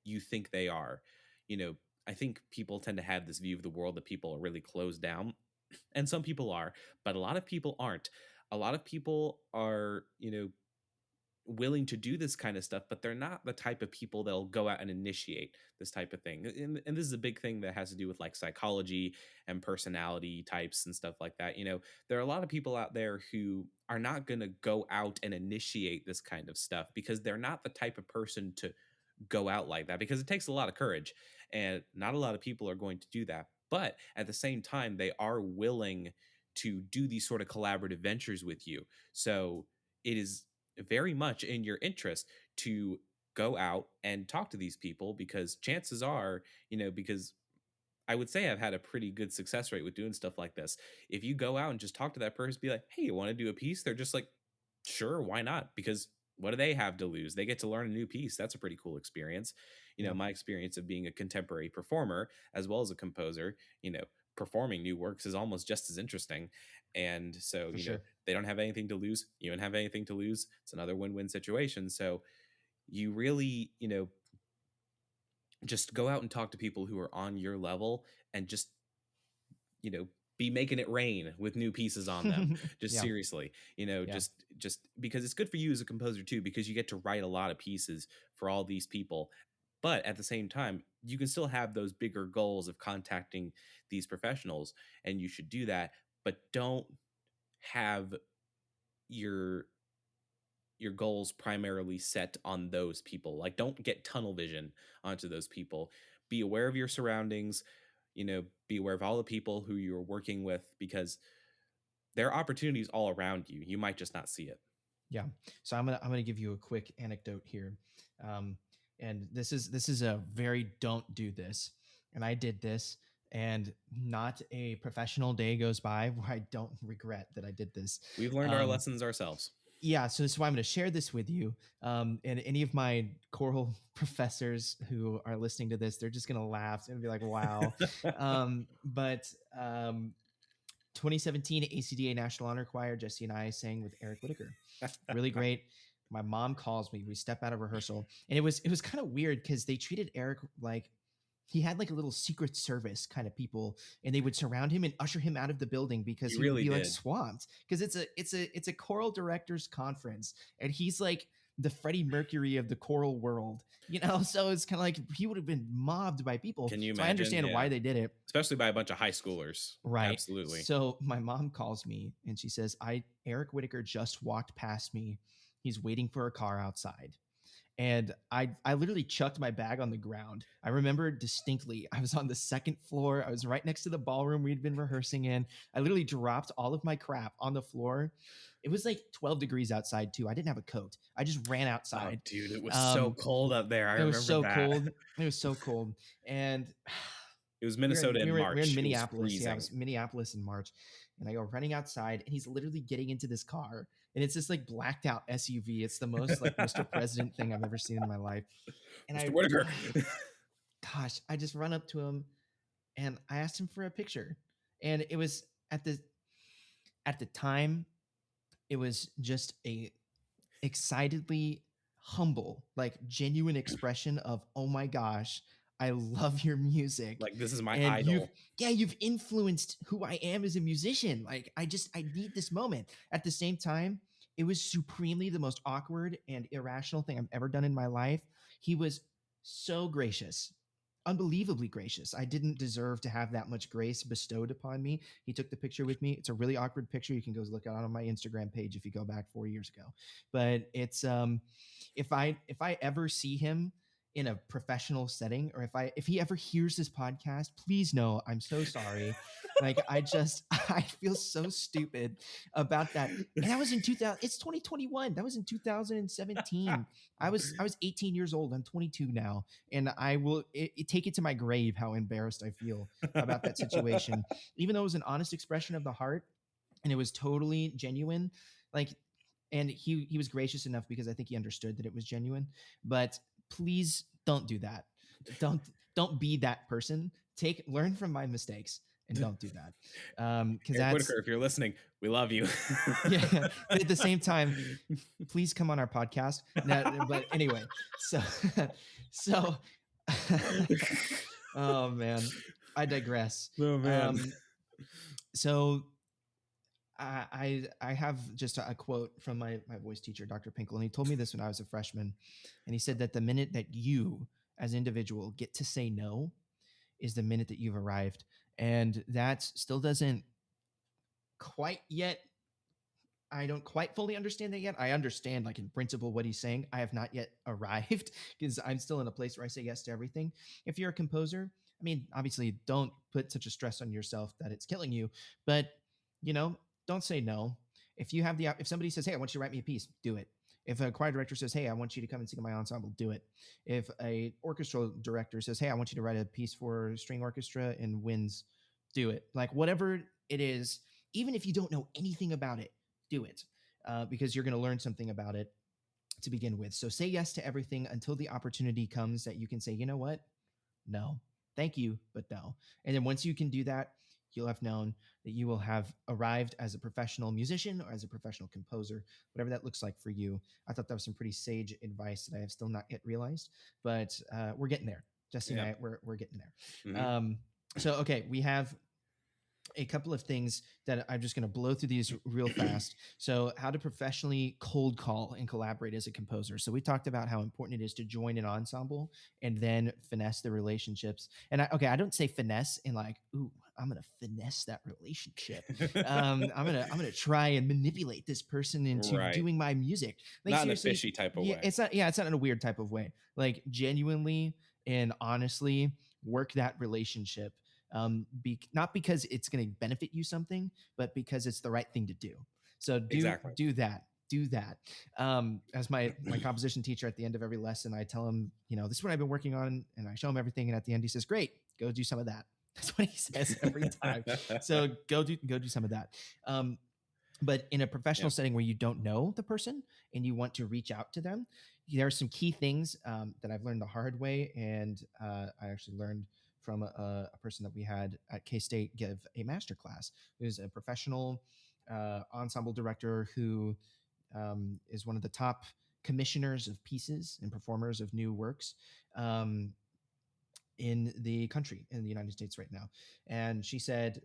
you think they are. You know, I think people tend to have this view of the world that people are really closed down, and some people are, but a lot of people aren't. A lot of people are, willing to do this kind of stuff, but they're not the type of people that'll go out and initiate this type of thing. And this is a big thing that has to do with like psychology and personality types and stuff like that. There are a lot of people out there who are not going to go out and initiate this kind of stuff because they're not the type of person to go out like that because it takes a lot of courage and not a lot of people are going to do that. But at the same time, they are willing to do these sort of collaborative ventures with you. So it is very much in your interest to go out and talk to these people because chances are, because I would say I've had a pretty good success rate with doing stuff like this. If you go out and just talk to that person, be like, hey, you want to do a piece? They're just like, sure, why not? Because what do they have to lose? They get to learn a new piece. That's a pretty cool experience. Yeah. My experience of being a contemporary performer as well as a composer, performing new works is almost just as interesting. And so, For sure. they don't have anything to lose. You don't have anything to lose. It's another win win situation. So, you really, just go out and talk to people who are on your level and just you know be making it rain with new pieces on them, just Yeah. seriously, Yeah. just because it's good for you as a composer too because you get to write a lot of pieces for all these people, but at the same time you can still have those bigger goals of contacting these professionals, and you should do that, but don't have your goals primarily set on those people. Like, don't get tunnel vision onto those people. Be aware of your surroundings, be aware of all the people who you're working with because there are opportunities all around you. You might just not see it. Yeah. So I'm gonna give you a quick anecdote here, and this is a very don't do this. and I did this, and not a professional day goes by where I don't regret that I did this. We've learned our Um, lessons ourselves. yeah, so this is why I'm going to share this with you. And any of my choral professors who are listening to this, they're just going to laugh and be like, wow. But 2017 ACDA National Honor Choir, Jesse and I sang with Eric Whitaker. Really great. My mom calls me. We step out of rehearsal, and it was kind of weird because they treated Eric like he had like a little secret service kind of people, and they would surround him and usher him out of the building because You he would really be like did. swamped, because it's a choral directors conference, and he's like the Freddie Mercury of the choral world, so it's kind of like he would have been mobbed by people. Can you So I imagine? understand Yeah. why they did it. Especially by a bunch of high schoolers. Right. Absolutely. So my mom calls me and she says, I Eric Whitaker just walked past me. He's waiting for a car outside. And I literally chucked my bag on the ground. I remember distinctly. I was on the second floor. I was right next to the ballroom we'd been rehearsing in. I literally dropped all of my crap on the floor. It was like 12 degrees outside too. I didn't have a coat. I just ran Oh, outside. dude, it was so Um, cold up there. I it was remember so that. cold. It was so cold. And It was we were in Minnesota we in were, we were in March. It was Minneapolis. Yeah, it freezing. was Minneapolis in March. And I go running outside, and he's literally getting into this car, and it's this like blacked out SUV. It's the most like Mr. President thing I've ever seen in my life. And Mr. Whitaker. gosh, I just run up to him and I asked him for a picture. And it was at the time, it was just a excitedly humble, like genuine expression of, oh my gosh, I love your music. Like, this is my And idol. you've influenced who I am as a musician. Like, I need this moment. At the same time, it was supremely the most awkward and irrational thing I've ever done in my life. He was so gracious, unbelievably gracious. I didn't deserve to have that much grace bestowed upon me. He took the picture with me. It's a really awkward picture. You can go look it on my Instagram page if you go back 4 years ago. But it's if I ever see him in a professional setting, or if he ever hears this podcast, please know I'm so sorry. Like, I feel so stupid about that. And that was in 2000. It's 2021. That was in 2017. I was 18 years old. I'm 22 now, and I will take it to my grave how embarrassed I feel about that situation. Even though it was an honest expression of the heart, and it was totally genuine, like, and he was gracious enough because I think he understood that it was genuine. But please don't do that. Don't don't be that person. Learn from my mistakes and don't do that. Because Eric that's Whitaker, if you're listening, we love you. yeah. But at the same time, please come on our podcast. No, but anyway, so so oh man, I digress. Oh man. So I have just a quote from my voice teacher, Dr. Pinkle, and he told me this when I was a freshman, and he said that the minute that you, as an individual, get to say no, is the minute that you've arrived, and that still doesn't quite yet. I don't quite fully understand that yet. I understand, like, in principle, what he's saying. I have not yet arrived because I'm still in a place where I say yes to everything. If you're a composer, I mean, obviously, don't put such a stress on yourself that it's killing you, but you know, don't say no. If somebody says, "Hey, I want you to write me a piece," do it. If a choir director says, "Hey, I want you to come and sing in my ensemble," do it. If a orchestral director says, "Hey, I want you to write a piece for string orchestra in winds," do it. Like, whatever it is, even if you don't know anything about it, do it, because you're going to learn something about it to begin with. So say yes to everything until the opportunity comes that you can say, you know what? No, thank you, but no. And then once you can do that, you'll have known that you will have arrived as a professional musician or as a professional composer, whatever that looks like for you. I thought that was some pretty sage advice that I have still not yet realized, but we're getting there. Jesse and Yeah. I, we're getting there. Mm-hmm. So, okay, we have a couple of things that I'm just going to blow through these real fast. So, how to professionally cold call and collaborate as a composer. So, we talked about how important it is to join an ensemble and then finesse the relationships. And I don't say finesse in like, ooh, I'm going to finesse that relationship. I'm gonna try and manipulate this person into Right. doing my music. Like, Not in a seriously, fishy type of yeah, way. it's not. Yeah, it's not in a weird type of way. Like, genuinely and honestly, work that relationship, not because it's going to benefit you something, but because it's the right thing to do. So Exactly. do that. do that. As my composition teacher at the end of every lesson, I tell him, this is what I've been working on, and I show him everything. And at the end, he says, "Great, go do some of that." That's what he says every time. So go do some of that. Um, but in a professional Yeah. setting where you don't know the person and you want to reach out to them, there are some key things that I've learned the hard way, and I actually learned from a person that we had at K-State give a master class, who's a professional ensemble director who is one of the top commissioners of pieces and performers of new works um, in the country, in the United States right now. And she said,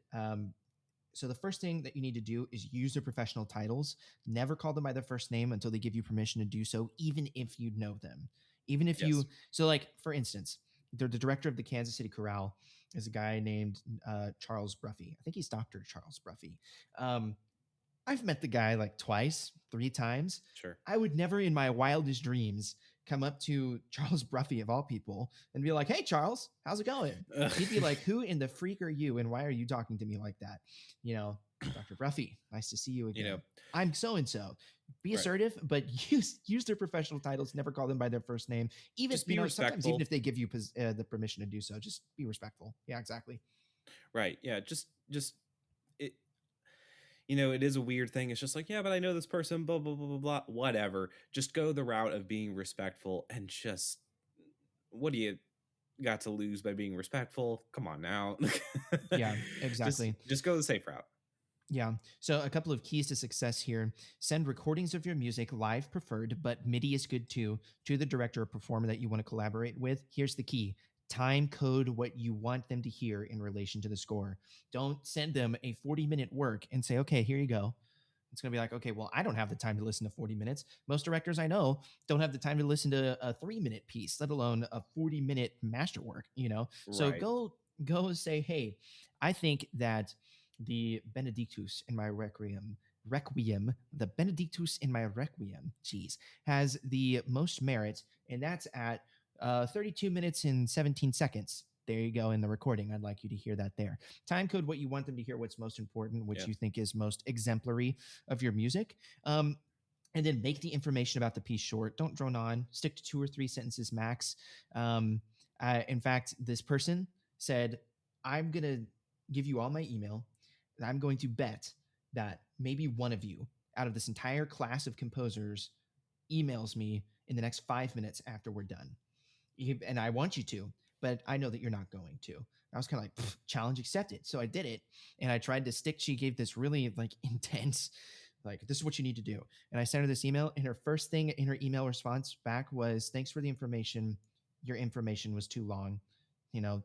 so the first thing that you need to do is use their professional titles. Never call them by their first name until they give you permission to do so, even if you know them. Even if Yes. you, so like for instance, the director of the Kansas City Chorale is a guy named Charles Bruffy. I think he's Dr. Charles Bruffy. Um, I've met the guy like twice, three times. Sure. I would never in my wildest dreams come up to Charles Bruffy of all people and be like, "Hey Charles, how's it going?" He'd be like, "Who in the freak are you and why are you talking to me like that?" Dr. Bruffy, nice to see you you know, again. I'm so and so. Be right. assertive, but use their professional titles. Never call them by their first name. Even Just be sometimes even respectful. if they give you the permission to do so, just be respectful. Yeah, exactly. Right. Yeah. Just it. It is a weird thing. It's just like, yeah, but I know this person. Blah blah blah blah blah. Whatever. Just go the route of being respectful, and just what do you got to lose by being respectful? Come on now. Yeah, just exactly. just go the safe route. Yeah. So a couple of keys to success here. Send recordings of your music live preferred, but MIDI is good too, to the director or performer that you want to collaborate with. Here's the key. Time code what you want them to hear in relation to the score. Don't send them a 40-minute work and say, "Okay, here you go." It's going to be like, "Okay, well, I don't have the time to listen to 40 minutes." Most directors I know don't have the time to listen to a 3-minute piece, let alone a 40-minute masterwork. So Right. go say, "Hey, I think that the Benedictus in my Requiem, the Benedictus in my Requiem, geez, has the most merit, and that's at 32 minutes and 17 seconds." There you go in the recording. I'd like you to hear that there. Time code what you want them to hear, what's most important, which Yeah. you think is most exemplary of your music. And then make the information about the piece short. Don't drone on. Stick to 2 or 3 sentences max. In fact, this person said, "I'm going to give you all my email, and I'm going to bet that maybe one of you out of this entire class of composers emails me in the next 5 minutes after we're done. And I want you to, but I know that you're not going to." I was kind of like, challenge accepted. So I did it, and I tried to stick. She gave this really like intense, like, "This is what you need to do." And I sent her this email, and her first thing in her email response back was, "Thanks for the information. Your information was too long.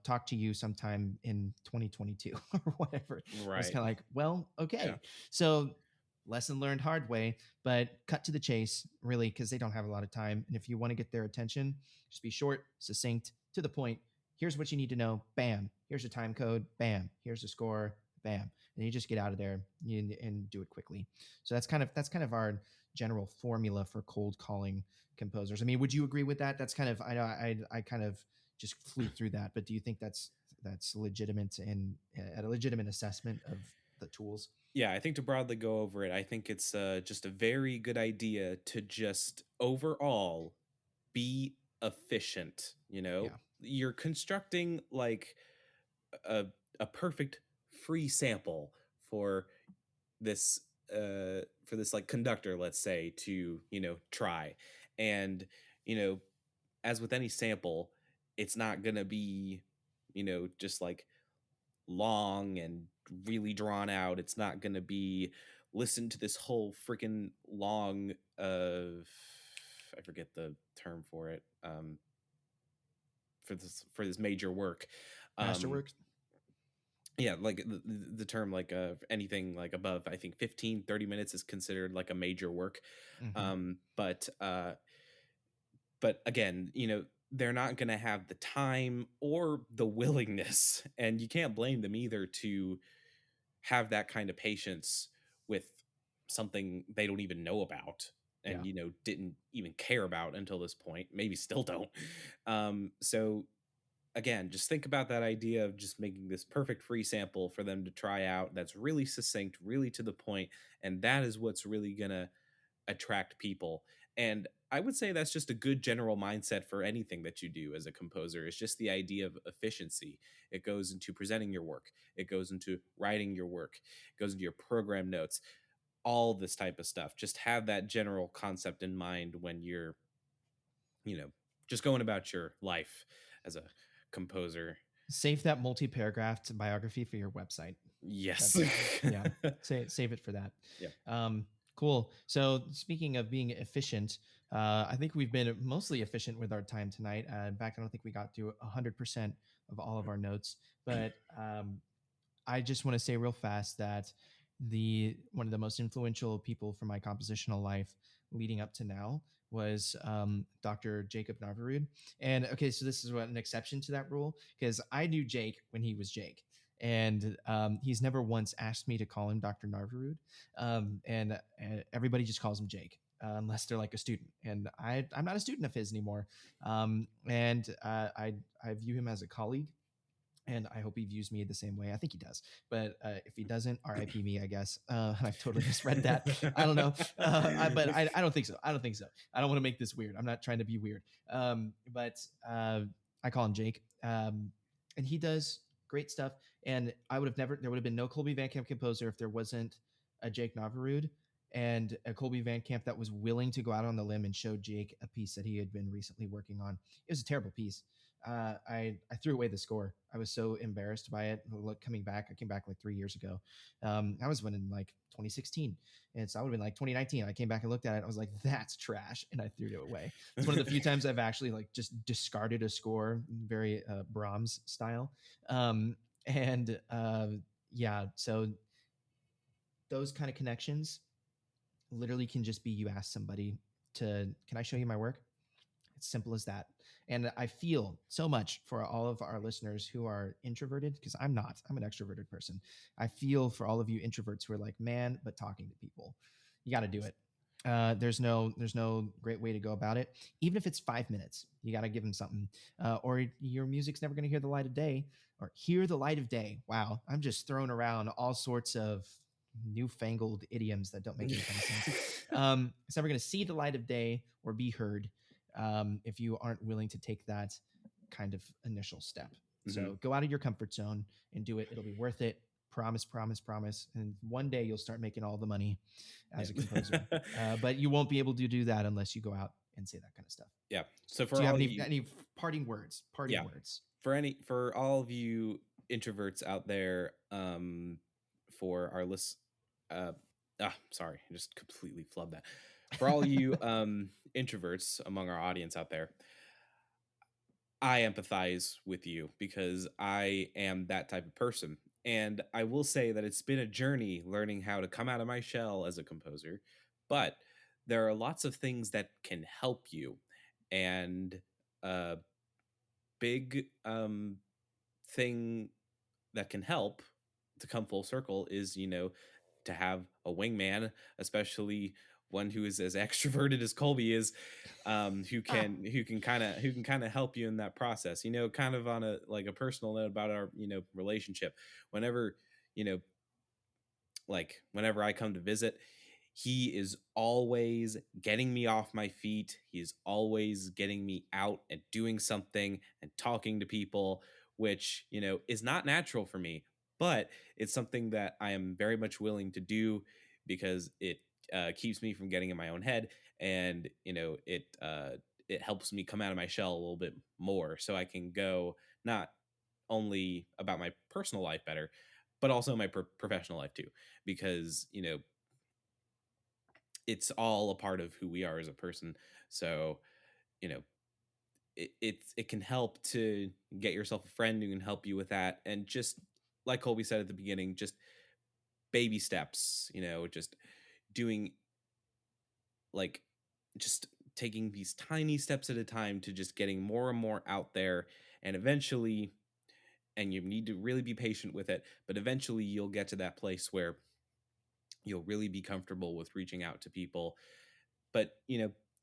Talk to you sometime in 2022 or whatever." I was Right. kind of like, well, Yeah. okay. So lesson learned hard way, but cut to the chase, really, because they don't have a lot of time. And if you want to get their attention, just be short, succinct, to the point. Here's what you need to know. Bam. Here's a time code. Bam. Here's the score. Bam. And you just get out of there and do it quickly. So that's kind of our general formula for cold calling composers. I mean, would you agree with that? That's kind of, I know I kind of just flew through that, but do you think that's legitimate and a legitimate assessment of the tools? Yeah, I think to broadly go over it, I think it's just a very good idea to just overall be efficient. Yeah. You're constructing like a a perfect free sample for this for this like conductor, let's say, to try. And you know as with any sample, it's not gonna be just like long and really drawn out. It's not going to be listen to this whole freaking long I forget the term for it for this major work. Um Masterworks. yeah, like the term like anything like above I think 15-30 minutes is considered like a major work. Hmm. But again, they're not going to have the time or the willingness, and you can't blame them either, to have that kind of patience with something they don't even know about, Yeah. and didn't even care about until this point, maybe still don't. So again, just think about that idea of just making this perfect free sample for them to try out, that's really succinct, really to the point, and that is what's really gonna attract people. And I would say that's just a good general mindset for anything that you do as a composer. It's just the idea of efficiency. It goes into presenting your work, it goes into writing your work, it goes into your program notes, all this type of stuff. Just have that general concept in mind when you're, you know, just going about your life as a composer. Save that multi-paragraph biography for your website. Yes. That's yeah. Save it for that. Yeah. Cool. So speaking of being efficient, I think we've been mostly efficient with our time tonight. In fact, I don't think we got through 100% of all of our notes, but I just want to say real fast that the one of the most influential people from my compositional life leading up to now was Dr. Jacob Narvarud. And okay, so this is what an exception to that rule, because I knew Jake when he was Jake. And he's never once asked me to call him Dr. Narvarud. And everybody just calls him Jake. Unless they're like a student, and I'm not a student of his anymore, and I view him as a colleague, and I hope he views me the same way. I think he does, but if he doesn't, R.I.P. me, I guess. I've totally misread that. I don't know, I don't think so. I don't think so. I don't want to make this weird. I'm not trying to be weird. But I call him Jake, and he does great stuff. And I would have never. There would have been no Kolby Van Camp composer if there wasn't a Jake Navarud and a Kolby Van Camp that was willing to go out on the limb and show Jake a piece that he had been recently working on. It was a terrible piece. I threw away the score. I was so embarrassed by it. Look, coming back, I came back like 3 years ago. I was winning like 2016, and so I would have been like 2019. I came back and looked at it. I was like, "That's trash," and I threw it away. It's one of the few times I've actually like just discarded a score, very Brahms style. And yeah, so those kind of connections literally can just be you ask somebody to, "Can I show you my work?" It's simple as that. And I feel so much for all of our listeners who are introverted, because I'm not. I'm an extroverted person. I feel for all of you introverts who are like, man, but talking to people. You got to do it. There's no great way to go about it. Even if it's 5 minutes, you got to give them something, or your music's never going to hear the light of day, or hear the light of day. Wow, I'm just throwing around all sorts of newfangled idioms that don't make any kind of sense. It's never going to see the light of day or be heard if you aren't willing to take that kind of initial step. So go out of your comfort zone and do it. It'll be worth it. Promise, promise, promise. And one day you'll start making all the money as a composer. But you won't be able to do that unless you go out and say that kind of stuff. Yeah. So for do you have all any parting words? Parting words. For all of you introverts out there, for our list, sorry, I just completely flubbed that. For all you introverts among our audience out there, I empathize with you because I am that type of person. And I will say that it's been a journey learning how to come out of my shell as a composer, but there are lots of things that can help you. And a big thing that can help to come full circle is, to have a wingman, especially one who is as extroverted as Kolby is, who can kind of help you in that process. Kind of on a personal note about our relationship. Whenever you know whenever I come to visit, he is always getting me off my feet. He is always getting me out and doing something and talking to people, which, is not natural for me, but it's something that I am very much willing to do because it keeps me from getting in my own head. And, it helps me come out of my shell a little bit more so I can go not only about my personal life better, but also my professional life too, because, it's all a part of who we are as a person. So, you know, it can help to get yourself a friend who can help you with that. And just like Colby said at the beginning, just baby steps, just doing like just taking these tiny steps at a time to just getting more and more out there. And eventually, and you need to really be patient with it, but eventually you'll get to that place where you'll really be comfortable with reaching out to people. But,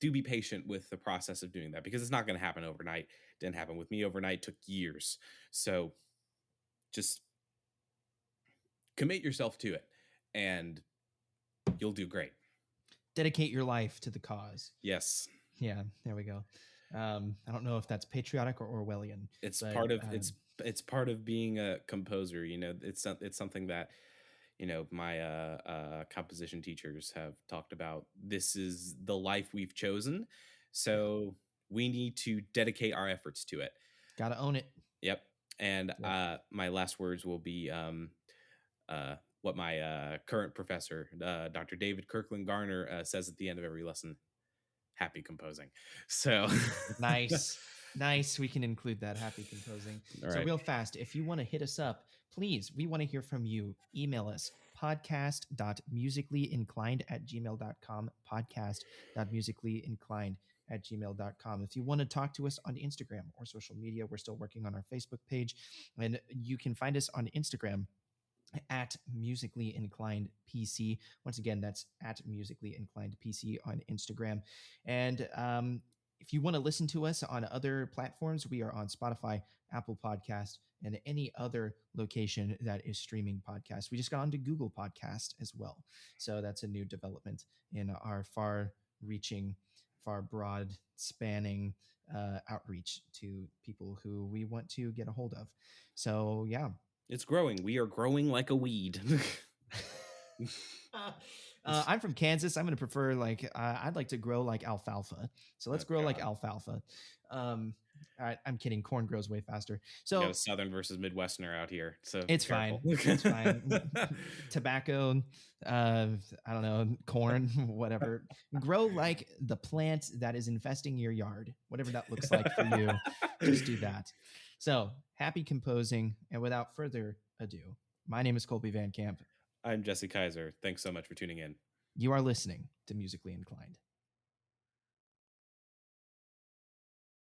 do be patient with the process of doing that because it's not going to happen overnight. Didn't happen with me overnight, took years. So just commit yourself to it and you'll do great. dedicate your life to the cause. Yes. Yeah, there we go. I don't know if that's patriotic or Orwellian, It's but part of it's part of being a composer, you know. It's something that, you know, my composition teachers have talked about. This is the life we've chosen, yeah, so we need to dedicate our efforts to it. gotta own it. Yep. And Yep. my last words will be what my current professor, Dr. David Kirkland Garner, says at the end of every lesson: happy composing. So Nice. Nice. We can include that happy composing. all So, right. real fast, if you want to hit us up, please, we want to hear from you. Email us podcast.musicallyinclined@gmail.com. Podcast.musicallyinclined@gmail.com. If you want to talk to us on Instagram or social media, we're still working on our Facebook page. And you can find us on Instagram at musically inclined PC. Once again, that's at musically inclined PC on Instagram. And if you want to listen to us on other platforms, we are on Spotify, Apple Podcast, and any other location that is streaming podcasts. We just got onto Google Podcast as well. So that's a new development in our far reaching, far broad spanning outreach to people who we want to get a hold of. So, yeah, It's growing. We are growing like a weed. I'm from Kansas. I'm going to prefer like I'd like to grow like alfalfa. So let's Oh grow like God. alfalfa. All right, I'm kidding. Corn grows way faster. We got a So Southern versus Midwesterner out here, so be it's fine. careful. It's fine. Tobacco, I don't know, corn, whatever. Grow like the plant that is infesting your yard, whatever that looks like for you. Just do that. So happy composing. And without further ado, my name is Colby Van Camp. I'm Jesse Kaiser. Thanks so much for tuning in. You are listening to Musically Inclined.